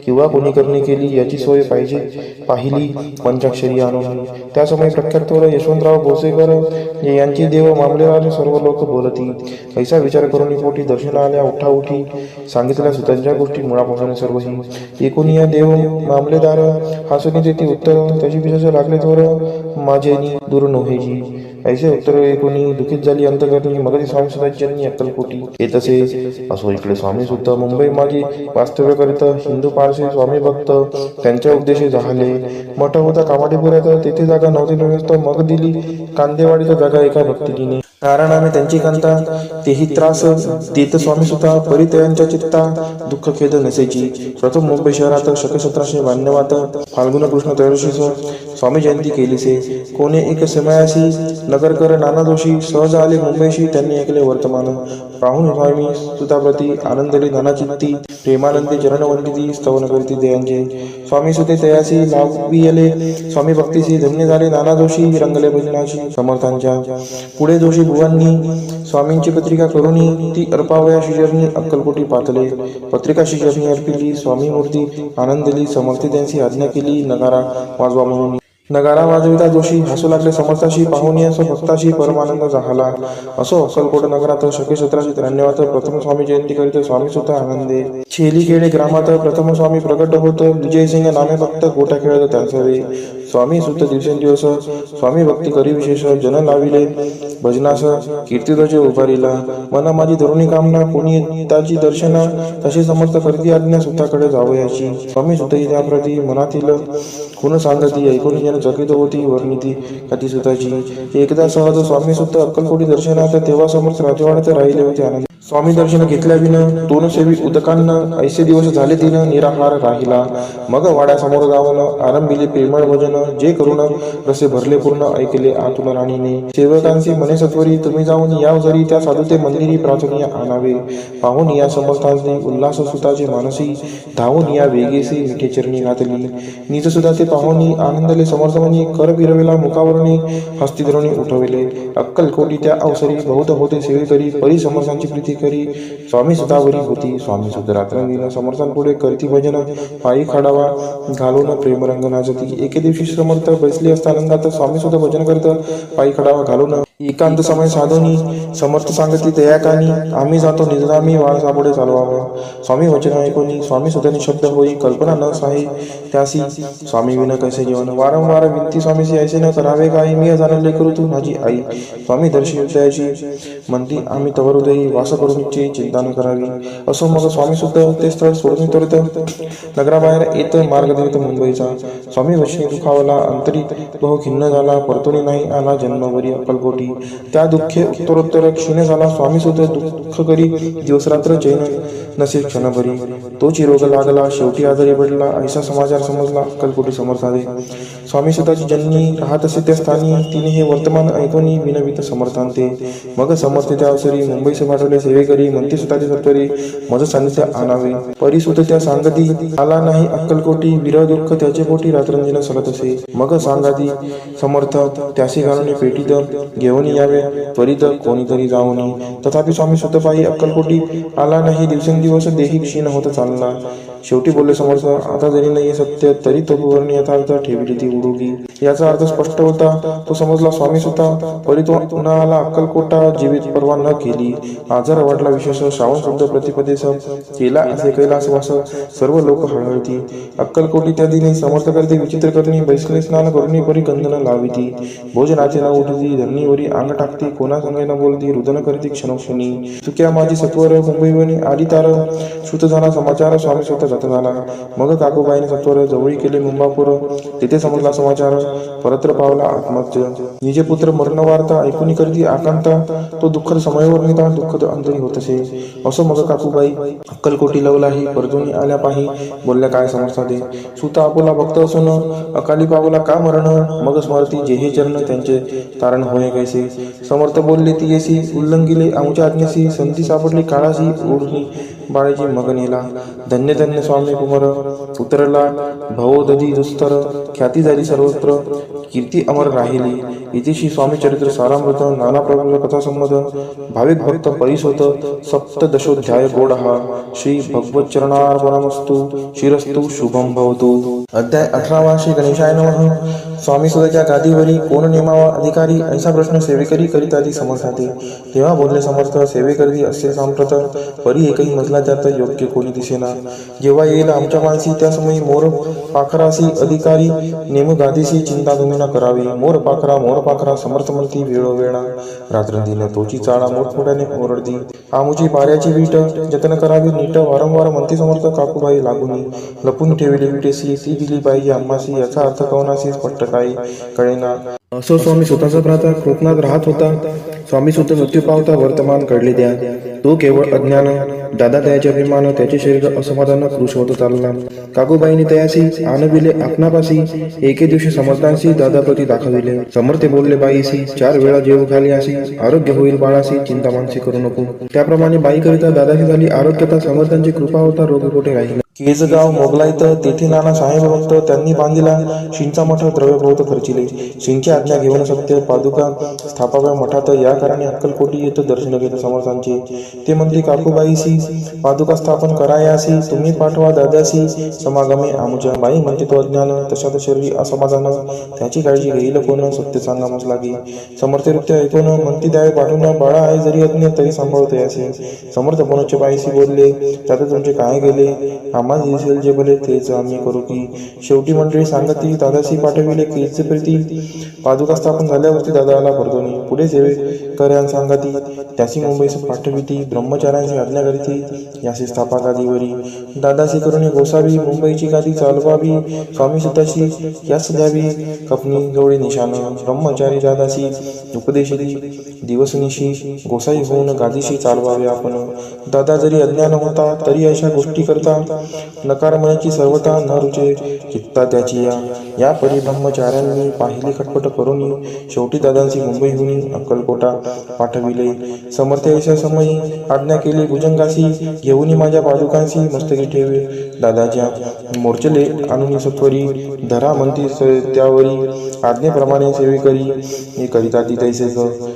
किंवा कोणी करणी केली याची सोय पाहिजे पाहिली पंचाक्षरी आणून. त्या समय प्रख्यात यशवंतराव भोसेकर यांची देव मामलेवाले सर्व लोक बोलती. ऐसा विचार करून पोटी दर्शन आल्या उठा उठी सांगितल्या सुतांच्या गोष्टी मुळापासून सर्वही. एकूण या देव मामलेदार हासुनी ती उत्तर तशी पिशाच लागले थोर माझेनी दूर नव्हेजी. ऐसे उत्तर ऐकून दुखित झाली अंतकरणी. मग स्वामी सुताची जननी अक्कलकोटी. येत असे असो इकडे स्वामी सुद्धा मुंबई माझी वास्तव्य करीत. हिंदू पारसी स्वामी भक्त त्यांच्या उपदेशी झाले. मठ होता कामाडीपुऱ्यात. तेथे जागा नव्हती व्यवस्था. मग दिली कांदेवाडीत जागा एका भक्तिनीने. नारायणाने त्यांची कांता तेही त्रास देत स्वामी सुद्धा परितयांच्या चित्ता दुःख खेद नसेची. प्रथम मुंबई शहरात शक 1792 फाल्गुन कृष्ण त्रयोदशीस स्वामी जयंती केलीसे. कोणे एक समयासी नगरकर नाना दोषी सहज आले मुंबईशी. त्यांनी ऐकले वर्तमान. पाहून स्वामी सुताप्रती आनंदली नाना चित्ती. प्रेमानंदी चरणवंदिती स्तवन करती दयांचे. स्वामी सुते तयासी लावियले. स्वामी भक्तीसी धन्य झाले नाना दोषी. रंगले भजनाशी समर्थांच्या. पुढे जोशी बुवांनी स्वामींची पत्रिका करून ती अर्पावया शिजरणी अक्कलकोटी पातले. पत्रिका शिजरणी अर्पिली. स्वामी मूर्ती आनंदली. समर्थ त्यांची आज्ञा केली नगारा वाजवा म्हणून. नगारा वाजविता जोशी हसू लागले समर्थाशी. पाहुणी असो भक्ताशी परमानंद झाला. असो अक्कलकोट नगरात शके 1793 प्रथम स्वामी जयंती करीत स्वामी सुद्धा आनंदे. छेलीखेडे ग्रामात प्रथम स्वामी प्रगट होत. विजयसिंग नामे भक्त गोट्या खेळत त्यांचे. स्वामी सुत दिवसेंदिवस स्वामी भक्ती करी विशेष. जन लाविले भजनास कीर्तिध्वज उभारिला. मना माझी धरुणी कामना कोणी ताची दर्शना. तशी समर्थ करती आज्ञा सुताकडे जावयाची. स्वामी सुतही त्याप्रती मनातील खून सांगती. ऐकून जन जण चकित होती. वर्णिती कथीसुताची. एकदा सहज स्वामी सुद्धा अक्कलकोटी दर्शनात तेव्हा समर्थ राजवाड्यात राहिले होते. आनंद स्वामी दर्शन घेतल्याविन तोन सेवी उदकांना ऐसे दिवस झाले तीन निराहार राहिला. मग वाड्यासमोर जाऊन आरंभिले प्रेमळ भजन. जे करून रसे भरले पूर्ण ऐकले आतुन राणीने. सेवकांची मने सत्वरी तुम्ही जाऊन या जरी त्या साधुते मंदिरी प्राचुर्य आणावे. पाहून या समर्थांचे उल्हास सुताचे मानसी. धावून या वेगेसी मिठे चरणी घातली. निज सुद्धा ते पाहुनी आनंदले समर्थमनी. कर फिरविला मुखावरणी हस्ती धरुणी उठविले. अक्कलकोटी त्या अवसरी बहुत होते सेवेकरी. परी समर्थांची प्रीती करी स्वामी सुतावरी होती. स्वामी सुद्धा रात्रंदिन समर्थांपुढे करती भजन. पायी खडावा घालून प्रेमरंग नाचती. एके दिवशी समर्थ बसले असता आनंदात स्वामी सुद्धा भजन करत पायी खडावा घालून एकांत समय साधोनी. समर्थ सांगती तयाकानी. आम्ही जातो निजधामी वाळ सापुढे चालवावा. स्वामी वचन ऐकोनी स्वामी सुद्धा शब्द होई. कल्पना न साही त्यासी स्वामी विन कैसे जीवन. वारंवार विनती स्वामीसी ऐसे न करावे काही. मी जाणले करू तू माझी आई. स्वामी दर्शी हृदयाची म्हणती आम्ही तवर उदयी. वास करून इच्छे चिंता न करावी. असो मग स्वामी सुद्धा ते स्थळ सोडून त्वरित नगराबाहेर येत मार्ग देत मुंबईचा. स्वामी वचनी दुखावला अंतरी बहु खिन्न झाला. परतुनी नाही आला जन्मभरी अक्कलकोटी. त्या दुःखे उत्तरोत्तर क्षीण झाला. स्वामी सुद्धा दुःख करी दिवसरात्र चैन नसे क्षणभरी. तोची रोग लागला शेवटी आजारी पडला. ऐसा समाचार समजला अक्कलकोटी समर्थादे. स्वामी सुद्धाची जननी राहत असे त्या स्थानी. तिने हे वर्तमान ऐकूनी विनवित समर्थांते. मग समर्थ त्या अवसरी मुंबईस पाठवले सेवेकरी. म्हणते सुताचे सत्वरी मज सान्निध्य आणावे. परिसुत त्या सांगती आला नाही अक्कलकोटी. विरह दुःख त्याचे पोटी रात्रंदिन सलत असे. मग सांगाती समर्थ त्यासी घालून पेटीत घेऊन यावे त्वरित कोणीतरी जाऊनी. तथापि स्वामी सुद्धा पायी अक्कलकोटी आला नाही. दिवसेंदिवस देही क्षीण होत चालला. शेवटी बोलले समर्थ आता जरी नाही सत्य तरी तो वर्णी यथार्थ ठेवली ती उडुगी. याचा अर्थ स्पष्ट होता. तो समजला स्वामी सुद्धा. परी तो पुन्हा आला अक्कलकोटा. जीवित परवा न केली. आजार वाढला विशेष. श्रावण शुद्ध प्रतिपदेश केला असे कैलासवास. सर्व लोक हळहळती. अक्कलकोटी त्या दिनी समर्थ करते विचित्र करणी. बैसले स्नान करुणी परी कंदन लाविती. भोजनाचे न उठती. धरणीवरी अंग टाकती. कोणा संगे न बोलती. रुदन करती क्षणोक्षणी. चुक्या माझी सत्वर मुंबईवनी आली तार. श्रुत झाला समाचार स्वामी स्वतः गत झाला. मग काकूबाईने सत्वर जवळी केले मुंबापूर. तिथे समजला समाचार. परत्र पावला आत्महत्य. निजे पुत्र मरण वार्ता ऐकून करती आकांता. तो दुःखद समयवर निता दुःखद अंतरी होत असे. असो मग काकूबाई अक्कलकोटी लवलाही. परतुनी आल्या पाही बोलल्या काय समर्थादे. सुता आपुला भक्त असून अकाली पावला का मरण. मग स्मरती जेहे चरण त्यांचे तारण होय कैसे. समर्थ बोलले ती येसी. उल्लंघिले आमच्या आज्ञेसी. संधी सापडली काळाशी. ओढणी बाळाची मग नेला. धन्य धन्य स्वामी कुमार उतरला. भवोदधी दुस्तर. ख्याती झाली सर्वत्र. कीर्ती अमर राहिली. इतिशी स्वामी चरित्र सारामृत. नाना प्रकार कथा संमत. भाविक भक्त परिसोत. सप्तदशोध्याय गोड हा. श्री भगवत चरणार्पणमस्तु. शिरस्तु शुभम भवतु. अध्याय 18 श्री गणेशाय नमः. स्वामी सुद्धाच्या गादीवरी कोण नेमावा अधिकारी. ऐसा प्रश्न सेवेकरी करीत आधी समर्थाते. तेव्हा बोलले समर्थ सेवेकरी असे सांप्रत. परी एकही मजला त्यात योग्य कोणी दिसेना. जेव्हा येईल आमच्या मानसी त्या समयी मोर पाखरासी अधिकारी. नेम गादीसी चिंता तुम्ही न करावी. मोर पाखरा समर्थ म्हणती वेळोवेळा. रात्रंदिन तोची चाळा मोठमोठ्याने ओरडती. आमुची पाऱ्याची वीट जतन करावी नीट. वारंवार म्हणते समर्थ काकूबाई लागूनी. लपून ठेवली विटेसी ती दिली पाहिजे आम्हासी. याचा अर्थ कवनासी स्पष्ट काही कळेना. असो स्वामी स्वतःचा भ्राता कोकणात राहत होता. स्वामी सुद्धा मृत्यू पावता वर्तमान कळले द्या. तो केवळ अज्ञान. दादा त्याचे अभिमान. त्याचे शरीर असमाधान कृश होत चालला. काकूबाईने तयासी आणविले आपणापासी. एके दिवशी समर्थांशी दादाप्रती दाखविले. समर्थे बोलले बाईसी 4 वेळा जेव खाली असी. आरोग्य होईल बाळासी. चिंता मानसी करू नको. त्याप्रमाणे बाई करिता दादाची झाली आरोग्यता. समर्थांची कृपा होता रोग कोठे राहिला. केजगाव मोगलाईत तेथे नाना साहेब भक्त. त्यांनी बांधिला शिंचा मठ. द्रव्य बहुत खर्चिले. शिंची आज्ञा घेऊन सत्य पादुका स्थापाव्या मठात. या कारणे अक्कलकोटी येत दर्शन घेत समर्थांचे. ते म्हणते काकूबाईसी पादुका स्थापन करायासी. तुम्ही पाठवा दादासी समागमे आमुच्या. बाई म्हणते तो अज्ञान तशात शरीर असमाधान. त्याची काळजी घेईल कोण. सत्य सांगामच लागी. समर्थरित्य ऐकून म्हणती द्यावे पाठवून. बाळा आहे जरी अज्ञ तरी सांभाळते असे. समर्थ पुनश्च बाईसी बोलले त्यात तुमचे काय गेले. आम्हाला दिसेल जे भले तेच आम्ही करू की. शेवटी मंडळी सांगती दादाशी पाठविले केच प्रीती. पादुका स्थापन झाल्यावरती दादाला परतोनी. पुढे कर्यान सांगती त्यासी मुंबईस पाठविती ब्रह्मचार्यांची आज्ञा करीती यासी स्थापा गादीवरी दादासी करुणी गोसावी मुंबईची गादी चालवावी स्वामी सुताशी यास द्यावी कपनी जोडी निशान ब्रह्मचारी दादासी उपदेशिती दिवसनिशी गोसाई होऊन गादीशी चालवावे आपण दादा जरी अज्ञान होता तरी अशा गोष्टी करता नकार मनाची सर्वता न रुचे चित्ता त्याची या परी ब्रह्मचार्यांनी पाहिली खटपट करून शेवटी दादांची मुंबईहून अक्कलकोटा पाठविले समर्थ ऐशा समयी आज्ञा केली भुजंगासी घेऊन माझ्या पादुकांशी मस्तकी ठेवे दादाच्या मोर्चले आणून सत्वरी धरा म्हणती त्यावरी आज्ञेप्रमाणे सेवे करी करिता ती तैसे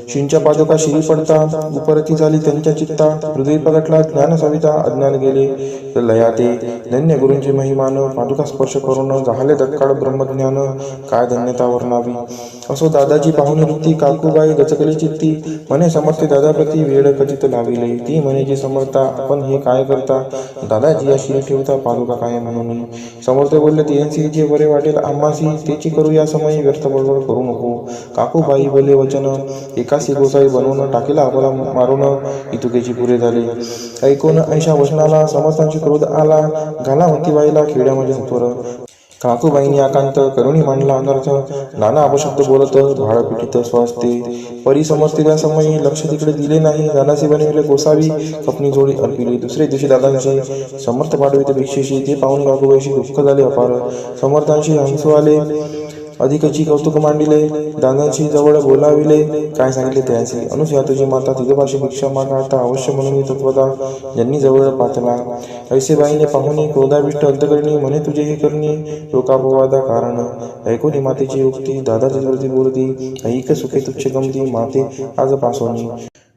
शिंच्या पादुका शिरी पडता उपरती झाली त्यांच्या चित्ता हृदय पगटला ज्ञान सविता अज्ञान गेले लयाते धन्य गुरूंचे महिमान पादुका स्पर्श करून झाले तत्काळ ब्रह्मज्ञान काय धन्यता वर्णावी असो दादाची पाहुणी वृत्ती काकूबाई गचकली चित्ती म्हणे समर्थ दादाप्रती वेळ कथित लाविले ती म्हणे जी समर्था आपण हे काय करता दादाजी या शिरी ठेवता पादुका काय म्हणून समर्थ बोलले तियांसी जे बरे वाटेल आम्हासी तेची करू या समयी व्यर्थ बडबड करू नको काकूबाई बोले वचन एकासी गोसाई बनवून टाकीला आपला मारून इतुकेची पुरे झाले ऐकून ऐशा वचनाला समर्थांची क्रोध आला घाला मतीबाईला खेड्यामध्ये सत्वर काकूबाईंनी आकांत करुणी मांडला अनर्थ नाना अपशब्द बोलत भाळ पिटीत स्वस्ते परी समजते समयी लक्ष तिकडे दिले नाही दादासी बनविले गोसावी कपनी जोडी अर्पिली दुसरे दिवशी दादांशी समर्थ पाठवित भिक्षेशी ते पाहून काकूबाईशी दुःख झाले अपार समर्थांशी हंसू आले अधिकची कौतुक मांडिले दादांशी जवळ बोलाविले काय सांगितले त्याची अनुसया तुझी माता तुझ्यापाशी भिक्षा मागाता अवश्य म्हणून तत्वता ज्यांनी जवळ पातला ऐसेबाईने पाहुणे क्रोधाविष्ट अंतकरणी म्हणे तुझे हे करणे लोकापवादा कारण ऐकून मातेची युक्ती दादाची वृत्ती बोलती ऐक सुखे तुच्छ गमती माते आज पासोनी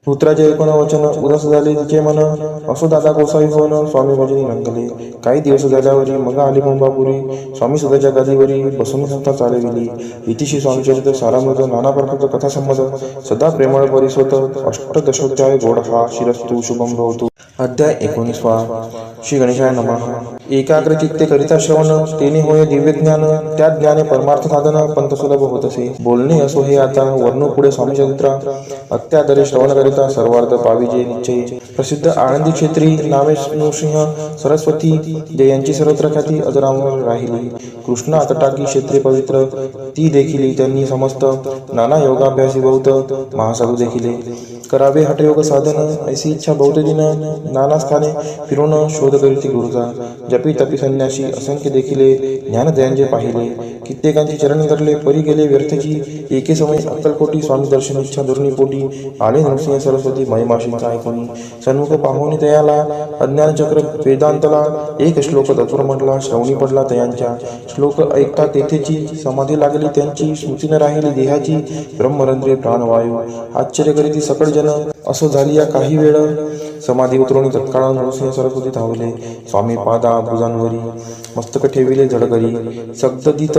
पुत्राचे ऐकून वचन उदास झाले तिचे मन असो दादा गोसावी होऊन स्वामी भजनी रंगले काही दिवस झाल्यावरी मग आली मुंबापुरी स्वामी सुधाच्या गादीवरी बसून संस्था चालविली इतिशी स्वामीचरित्र सारामृत नाना प्रकारचा कथा संमत सदा प्रेमळ परिसोत अष्टदशोध्याय गोड हा शिरस्तु शुभम भवतु अध्याय 19 श्री गणेशाय नमः एकाग्र चित्ते करिता श्रवण तेने होय दिव्य ज्ञान त्या ज्ञाने परमार्थ साधन पंत सुलभ होत असे बोलणे असो हे आता वर्णू पुढे स्वामी चरित्र अत्यादरे श्रवण करिता सर्वार्थ पाविजे निश्चय प्रसिद्ध आनंदी क्षेत्री नामे नृसिंह सरस्वती जयांची सर्वत्र ख्याती अजरामर राहिली कृष्णा तटाकी क्षेत्रे पवित्र ती देखील त्यांनी समस्त नाना योगाभ्यासी बहुत महासाधू देखिले करावे हठयोग साधन ऐसी इच्छा बहुत दिन नाना स्थाने फिरून शोध करीती गुरुचा जपी तपी संन्यासी असंख्य देखिले ज्ञानदयांचे पाहिले कित्येकांची चरण धरले परी गेले व्यर्थची एके समय अक्कलकोटी स्वामी दर्शन इच्छा धोरणीपोटी आले नृसिंह सरस्वती महिमाशींचा ऐकून सन्मुख पाहुणी तयाला अज्ञान चक्र वेदांतला एक श्लोक तत्पर म्हटला श्रवणी पडला तयांच्या श्लोक ऐकता तेथेची समाधी लागली त्यांची स्मृतीने राहिली देहाची ब्रह्मरंध्रे प्राणवायू आश्चर्य करीती सकळ जन असो झाली या काही वेळ समाधी उतरवणी तत्काळ नृसिंह सरस्वती धावले स्वामी पादा भुजांवरी मस्तक ठेविले झडकरी सगदित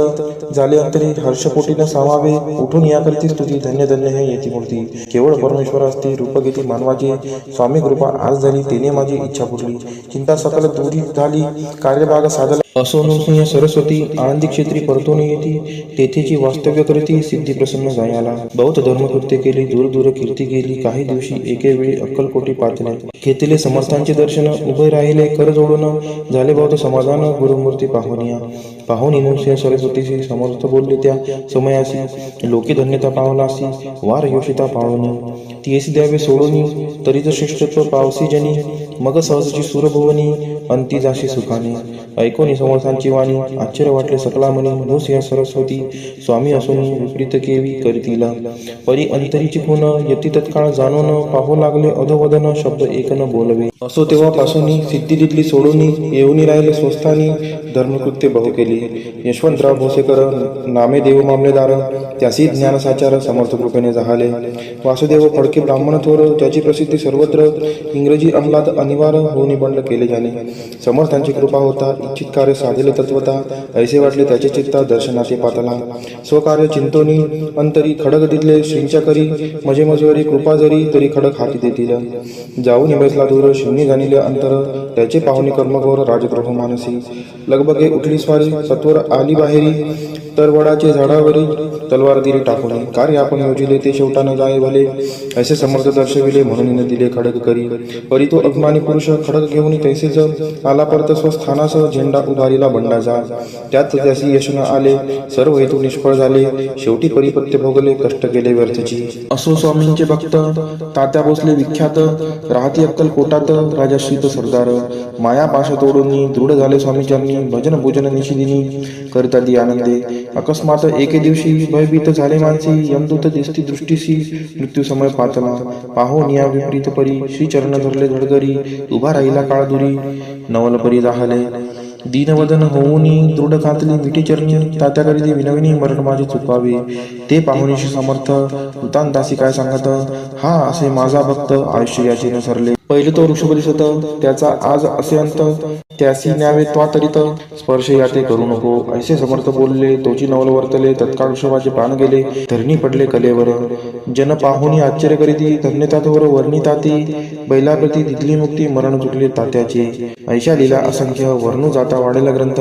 झाले अंतरी हर्षपोटीने सामावे उठून याकरिती स्तुती धन्य धन्य हे येती मूर्ती केवळ परमेश्वर असती रूप घेती मानवाची स्वामी कृपा आज झाली तेने माझी इच्छा पुरली चिंता सकल दूरी झाली कार्यभाग साधला असो नृसिंह सरस्वती आनंदी क्षेत्री परतून येती तेथेची वास्तव्य करीती सिद्धी प्रसन्न जायाला बहुत धर्मकृत्य केली दूर दूर कीर्ती गेली काही दिवशी एके वेळी अक्कलकोटी पातले घेतले समर्थांचे दर्शन उभे राहिले कर जोडून झाले बहुत समाधान गुरुमूर्ती पाहुणी नृसिंह सरस्वतीशी समर्थ बोलले त्या समयासी लोके धन्यता पावलासी वार योषिता पावनी तीस द्यावे सोडूनी तरीच श्रेष्ठत्व पावसी जनी मग सहजची सुरभुवनी अंती जाशी सुखाने ऐकून समर्थांची वाणी आश्चर्य वाटले सकला मनी नृसिंह सरस्वती स्वामी असून विपरीत केवी करतीला परी अंतरीची खून यती तत्काळ जाणून पाहू लागले अधोवदन शब्द एक न बोलवे असो तेव्हापासून सिद्धी तिथली सोडून येऊनी राहिले स्वस्थानी धर्मकृत्य बहु केली यशवंतराव भोसेकर नामे देव मामलेदार त्यासी ज्ञान साचार समर्थ कृपेने झाले वासुदेव फडके ब्राह्मण थोर ज्याची प्रसिद्धी सर्वत्र इंग्रजी अंमलात अनिवार्य होऊन बंड केले जाणे समर्थांची कृपा होता इच्छित कार्य साधले तत्वता ऐसे वाटले त्याचे चित्ता दर्शनाचे पातला स्वकार्य चिंतोनी अंतरी खडक दिले श्रींच्या करी मजे मजवरी कृपा जरी तरी खडक हाती देतील जाऊन बसला दूर शून्य जाणिले अंतर त्याचे पाहुणे कर्मघोर राजद्रोह मानसी लगबगे उठली स्वारी, सत्वर आली बाहेरी, तर वडाचे झाडावरी तलवार दिली टाकून. कार्य आपण योजिले ते शेवटा न जाय भले, असे समर्थ दर्शविले म्हणून न दिले खडक करी. परी तो अभिमानी पुरुष खडक घेऊन तैसेच आला परत स्वस्थानास, झेंडा उभारीला बंडाचा. त्यात त्यासी यश न आले, सर्व हेतू निष्फळ झाले. शेवटी परिपत्य भोगले, कष्ट केले व्यर्थची. असो स्वामींचे भक्त तात्या भोसले विख्यात, राहती अक्कल कोटात राजाश्रित सरदार. माया पाश तोडून दृढ झाले स्वामीचरणी, भजन पूजन निशिदिनी करता दी आनंदे. अकस्मात एके दिवशी भयभीत झाले मानसी, यमदूत दिसती दृष्टीसी मृत्यू समय पातला. पाहून या विपरीत परी श्रीचरण धरले धडधरी, उभा राहिला काळदुरी नवल परी जाहले. दीनवदन होऊनी दृढ कातली मिठी चरणी, तात्याकरिती विनविनी मरण माझे चुकावे. ते पाहुणीशी समर्थ वृत्तांतासी काय सांगत, हा असे माझा भक्त आयुष्य याचे न सरले. पहिले तो वृषभ दिसत, त्याचा आज असे अंत, त्यासी न्यावे त्वातरित स्पर्श याते करू नको. ऐसे समर्थ बोलले, तोची नवल वर्तले. तत्काळ वृषभाचे प्राण गेले, धरणी पडले कलेवर. जन पाहुणी आश्चर्य करीती, धन्यतातवर वर्णिताती. बैलाप्रती दिली मुक्ती, मरण चुकले तात्याचे. ऐशा लीला असंख्य, वर्णू जाता वाढेला ग्रंथ.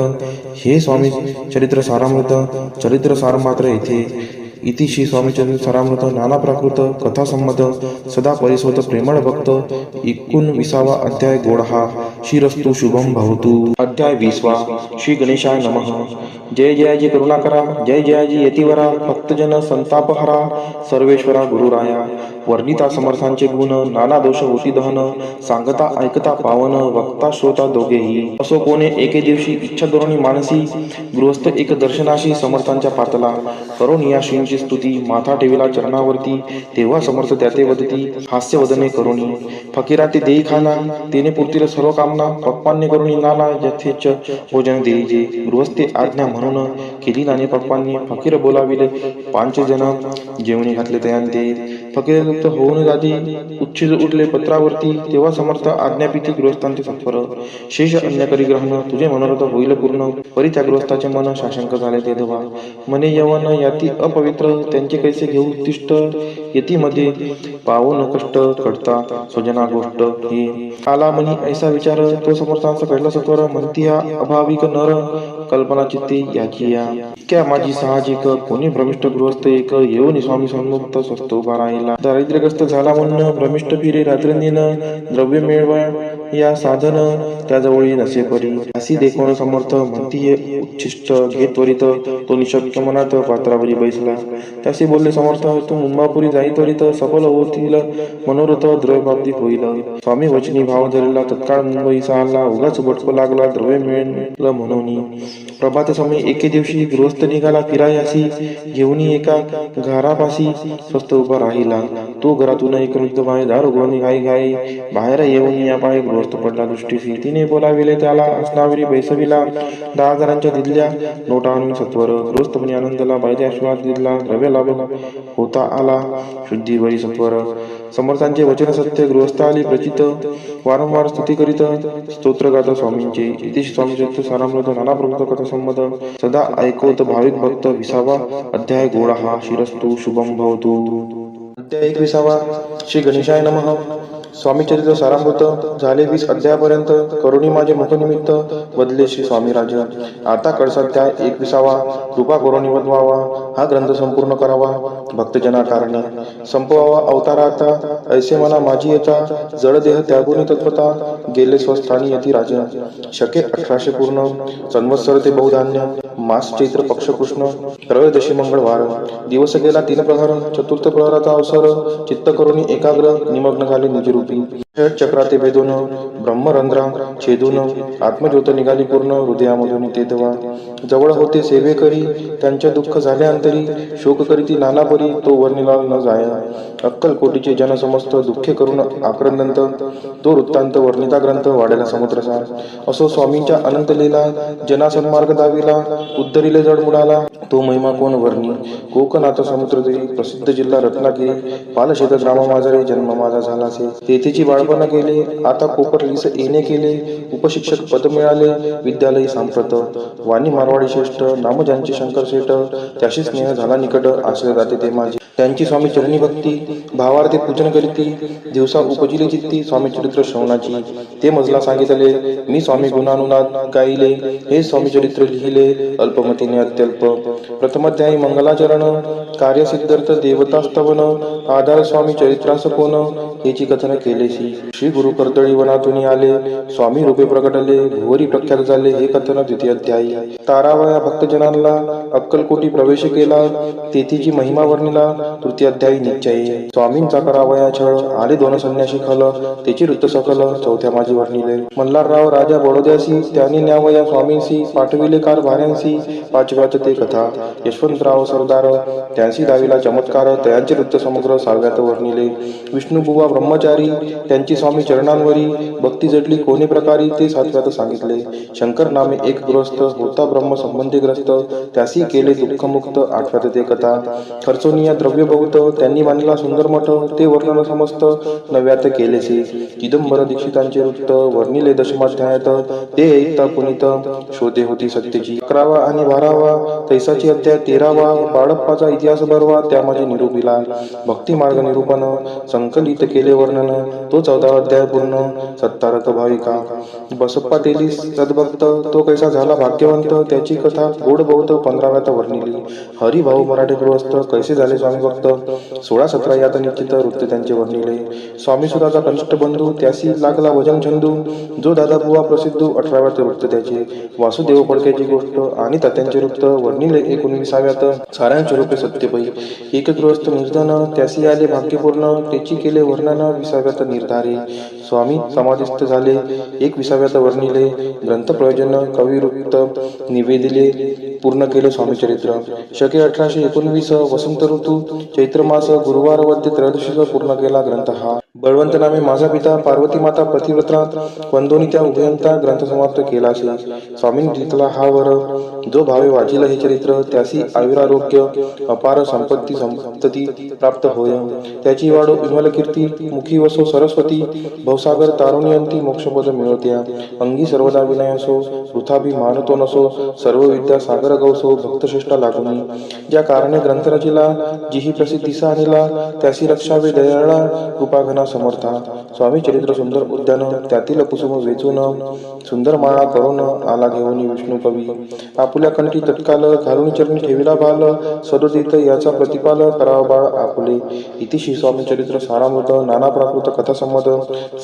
हे स्वामी चरित्र सारामृत, चरित्र सार मात्र येथे. इति श्री स्वामी चरित्र सारामृत नाना प्राकृत कथा संमत, सदा परिसोत प्रेमळ भक्त. 19 अध्याय गोडहा. शिरस्तु शुभम भवतु. अध्याय 20. श्री गणेशाय नमः. जय जयाजी करुणाकरा, जय जयाजी यतिवरा, भक्तजन संतापहरा, सर्वेश्वरा गुरुराया. वर्णिता समर्थांचे गुण, नाना दोष होती दहन, सांगता ऐकता पावन, वक्ता श्रोता दोघेही. असो कोणे एके दिवशी इच्छा धोरणी मानसी, गृहस्थ एक दर्शनाशी समर्थांच्या पातला. करून या श्रींची स्तुती, माथा ठेविला चरणावरती. तेव्हा समर्थ त्याते वदती, हास्य वदने करुणी. फकीरा ते देई खाना, तेने पुरतील सर्व कामना. पक्वान्य करुणी नाना, यथेच भोजन देईजे. गृहस्थे आज्ञा म्हणून केली नाने पक्वान्य. फकीर बोलाविले 5 जन, जेवणी घातले तयांते. फकीर तृप्त होऊन जाती, उच्छिज उठले पत्रावरती. तेव्हा समर्थ आज्ञापिती गृहस्थांचे सत्वर. शेष अन्य करी ग्रहण, तुझे मनोरथ होईल पूर्ण. परी त्या गृहस्थाचे मन शाशंक झाले ते धवा. मने यवन याती अपवित्र, त्यांचे कैसे घेऊ उद्दिष्ट. यतीमध्ये पावून कष्ट कळता स्वजना गोष्ट ही. आला मनी ऐसा विचार, तो समर्थांचा घडला सत्वर. म्हणती हा अभाविक नर, कल्पना चित्ती याची या. क्या माझी साहजिक, कोणी भ्रमिष्ठ गृहस्थ एक. येऊन स्वामी सन्मुक्त स्वस्त उभा राहिला. दारिद्र्यग्रस्त झाला म्हणून भ्रमिष्ठ फिरे रात्रंदिन. द्रव्य मिळवा या साधन, त्याजवळी नसे परी. अशी देखून समर्थ म्हणती हे उच्छिष्ट घे त्वरित. तो निशक्य मनात पात्रावरी बैसला. त्याशी बोलले समर्थ, तू मुंबापुरी जाई त्वरित. सफल होतील मनोरथ, द्रव्यप्राप्ती होईल. स्वामी वचनी भाव धरला, तत्काळ मुंबईचा आला. उगाच भटको लागला, द्रव्य मिळेल म्हणून. प्रभात समय एके दिवशी गृहस्थ निघाला फिरायासी. घेऊनी एका घरापाशी स्वस्त उभा राहिला. तो घरातून एक वृद्ध बाई दार उघडून घाई घाई बाहेर येऊन या पाय गृहस्थ पडला दृष्टीसी. तिने बोलाविले त्याला, असनावरी बैसविला. 10 जणांच्या दिल्या नोटा आणून सत्वर. गृहस्थपणे आनंदला, बाईने आशीर्वाद दिला. द्रव्य लाभ होता आला, शुद्धी बरी सत्वर. समर्थांचे वचन सत्य, गृहस्थ आली प्रचित. वारंवार स्तुती करीत स्तोत्र गाता स्वामींचे. इति स्वामी चरित्र सारामृत नाना प्रकृत कथा संमत, सदा ऐकवत भाविक भक्त. 20 अध्याय गोडहा. शिरस्तु शुभम भवतु. अध्याय 21. श्री गणेशाय नमः. स्वामी चरित्र सारामृत झाले 20 अध्यायापर्यंत. करुणी माझे मुखनिमित्त बदले श्री स्वामी राज. आता कडसाध्याय 21. कृपा करुणी वदवावा. हा ग्रंथ संपूर्ण करावा, भक्तजना कारणे संपवावा अवताराता. ऐसे मना माझी येता, जड देह त्यागुनी तत्पता. गेले स्वस्थानी यती राज. शके 1800 पूर्ण. संवत्सर ते बहुधान्य. मास चैत्र पक्ष कृष्ण. त्रयोदशी मंगळवार. दिवस गेला 3 प्रहर. चतुर्थ प्रहराचा अवसर. चित्त करुणी एकाग्र, निमग्न झाले निजरूपी. चक्राते भेदून, ब्रह्मरंध्रा छेदून, आत्मज्योत निघाली पूर्ण. हृदयामधून ते धवा. जवळ होते सेवे करी, त्यांचे दुःख झाले अंतरी. शोक करीती नाना परी, तो वर्णिला न जाय. अक्कलकोटीचे जन समस्त, दुःखे करून आक्रंदंत. तो वृत्तांत वर्णिता ग्रंथ, वाढेला समुद्रसार. असो स्वामींच्या अनंत लीला, जना सन्मार्ग दाविला. उद्धरिले जड मुडाला, तो महिमा कोण वर्णी कोकणाचा समुद्रतीरी प्रसिद्ध जिल्हा रत्नागिरी पालशेत ग्रामामाजरे जन्म माझा झालासे तेथेची बाळपण गेले आता कोपरलीस येणे केले उपशिक्षक पद मिळाले विद्यालयी सांप्रत वाणी मारवाडी श्रेष्ठ नाम ज्यांचे शंकर शेठ त्याशी स्नेह झाला निकट आश्रय जाते ते माझे त्यांची स्वामी चरणी भक्ती भावार्थे पूजन करीती दिवसा उपजिली चित्ती स्वामी चरित्र श्रवणाची ते मजला सांगितले मी स्वामी गुणानुनाद गाईले हे स्वामी चरित्र लिहिले अल्पमतीने अत्यल्प प्रथमाध्यायी मंगलाचरण कार्यसिद्धार्थ देवतास्तवन आधार स्वामी चरित्रास कोण याची कथन केलेसी श्री गुरु कर्दळी वनातून आले स्वामी रूपे प्रकटले भुवरी प्रख्यात झाले हे कथन द्वितीय अध्यायी तारावया भक्तजनांना अक्कलकोटी प्रवेश केला तेथीची महिमा वर्णिला तृतीय अध्यायी निश्चये स्वामींचा करावया छळ आले दोन संन्यासी खल त्याची वृत्त सकल चौथ्या माझी वर्णिले मल्हारराव राजा बडोद्यासी त्यांनी न्यावया स्वामींसी पाठविले कार भाऱ्यांसी पाचव्यात ते कथा यशवंतराव सरदार त्यांसी दाविला चमत्कार त्यांचे वृत्त समुद्र सहाव्यात वर्णिले विष्णुबुवा ब्रह्मचारी त्यांची स्वामी चरणांवरी भक्ती जडली कोणी प्रकारी ते सातव्यात सांगितले शंकर नामे एक गृहस्थ होता ब्रह्म संबंधी ग्रस्त त्यासी केले दुःखमुक्त आठव्यात ते कथा खर्चोनिया द्रव्य बहुत त्यांनी बांधला सुंदर मठ ते वर्णन समस्त नव्यात केलेसे चिदंबर दीक्षितांचे वृत्त वर्णिले दशमाध्यायात ते ऐकता पुनित शोधे होती सत्यची 11वा आणि 12वा तैसाची अध्याय 13वा बाळप्पाचा इतिहास बरवा त्यामध्ये निरूपिला भक्ती मार्ग निरूपण संकलित केले वर्णन तो 14वा अध्याय पूर्ण सत्तारथ भाविका बसप्पा तेलीस सद्भक्त तो कैसा झाला भाग्यवंत त्याची कथा गोड बहुत 15व्यात वर्णिली हरिभाऊ मराठे गृहस्थ कैसे झाले स्वामी भक्त 16-17 यात निश्चित वृत्त त्यांचे वर्णिले स्वामी सुराचा कनिष्ठ बंधू त्यासी लागला भजन छंदू जो दादा बुवा प्रसिद्ध 18व्यात वृत्त त्याचे वासुदेव फडक्याची गोष्ट आणि तात्यांचे वृत्त वर्णिले 19व्यात सारांश रूपे सत्यपै एक गृहस्थ निर्धन त्यासी आले भाग्यपूर्ण त्याची केले वर्णन 20व्यात निर्धारे स्वामी समाधिस्थ झाले 21व्यात वर्णिले ग्रंथ प्रयोजन कवी वृत्त निवेदिले पूर्ण केले स्वामी चरित्र शके 1819 वसंत ऋतू चैत्र मास गुरुवार वद्य त्रयोदशीचा पूर्ण केला ग्रंथ हा बळवंत नामे माझा पिता पार्वती माता पतिव्रता वंदोनी त्या उभयंता ग्रंथ समाप्त केला स्वामींनी लिहिला हा वर जो भावे वाचिल हे चरित्र त्यासी आयुरारोग्य अपार संपत्ती प्राप्त होय त्याची वाढो विमल कीर्ती मुखी वसो सरस्वती भवसागर तारुण्यंती मोक्षपद मिळवत्या अंगी सर्वदा विनय असो वृथाभी मानतो नसो सर्व विद्या सागर गवसो भक्तश्रेष्ठा लागुनी ज्या कारणे ग्रंथ रचिला जिही प्रसिद्धीसा आणला त्यासी रक्षावे दयाळा कृपाघना समर्था स्वामी चरित्र सुंदर उद्यान त्यातील कुसुम वेचून सुंदर माळा करून आला घेऊन विष्णू कवी आपुल्या कंठी तत्काल घालून चरणी ठेविला बाल सदोदित याचा प्रतिपाल करावा बाळ आपुले इतिशी स्वामी चरित्र सारामृत नाना प्राकृत कथा संमत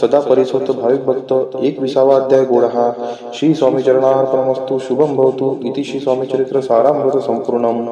सदा परिसोत भाविक भक्त 21वा अध्याय गोड हा श्री स्वामी चरणार्पणमस्तु शुभम भवतु इतिशी स्वामी चरित्र सारामृत संपूर्णम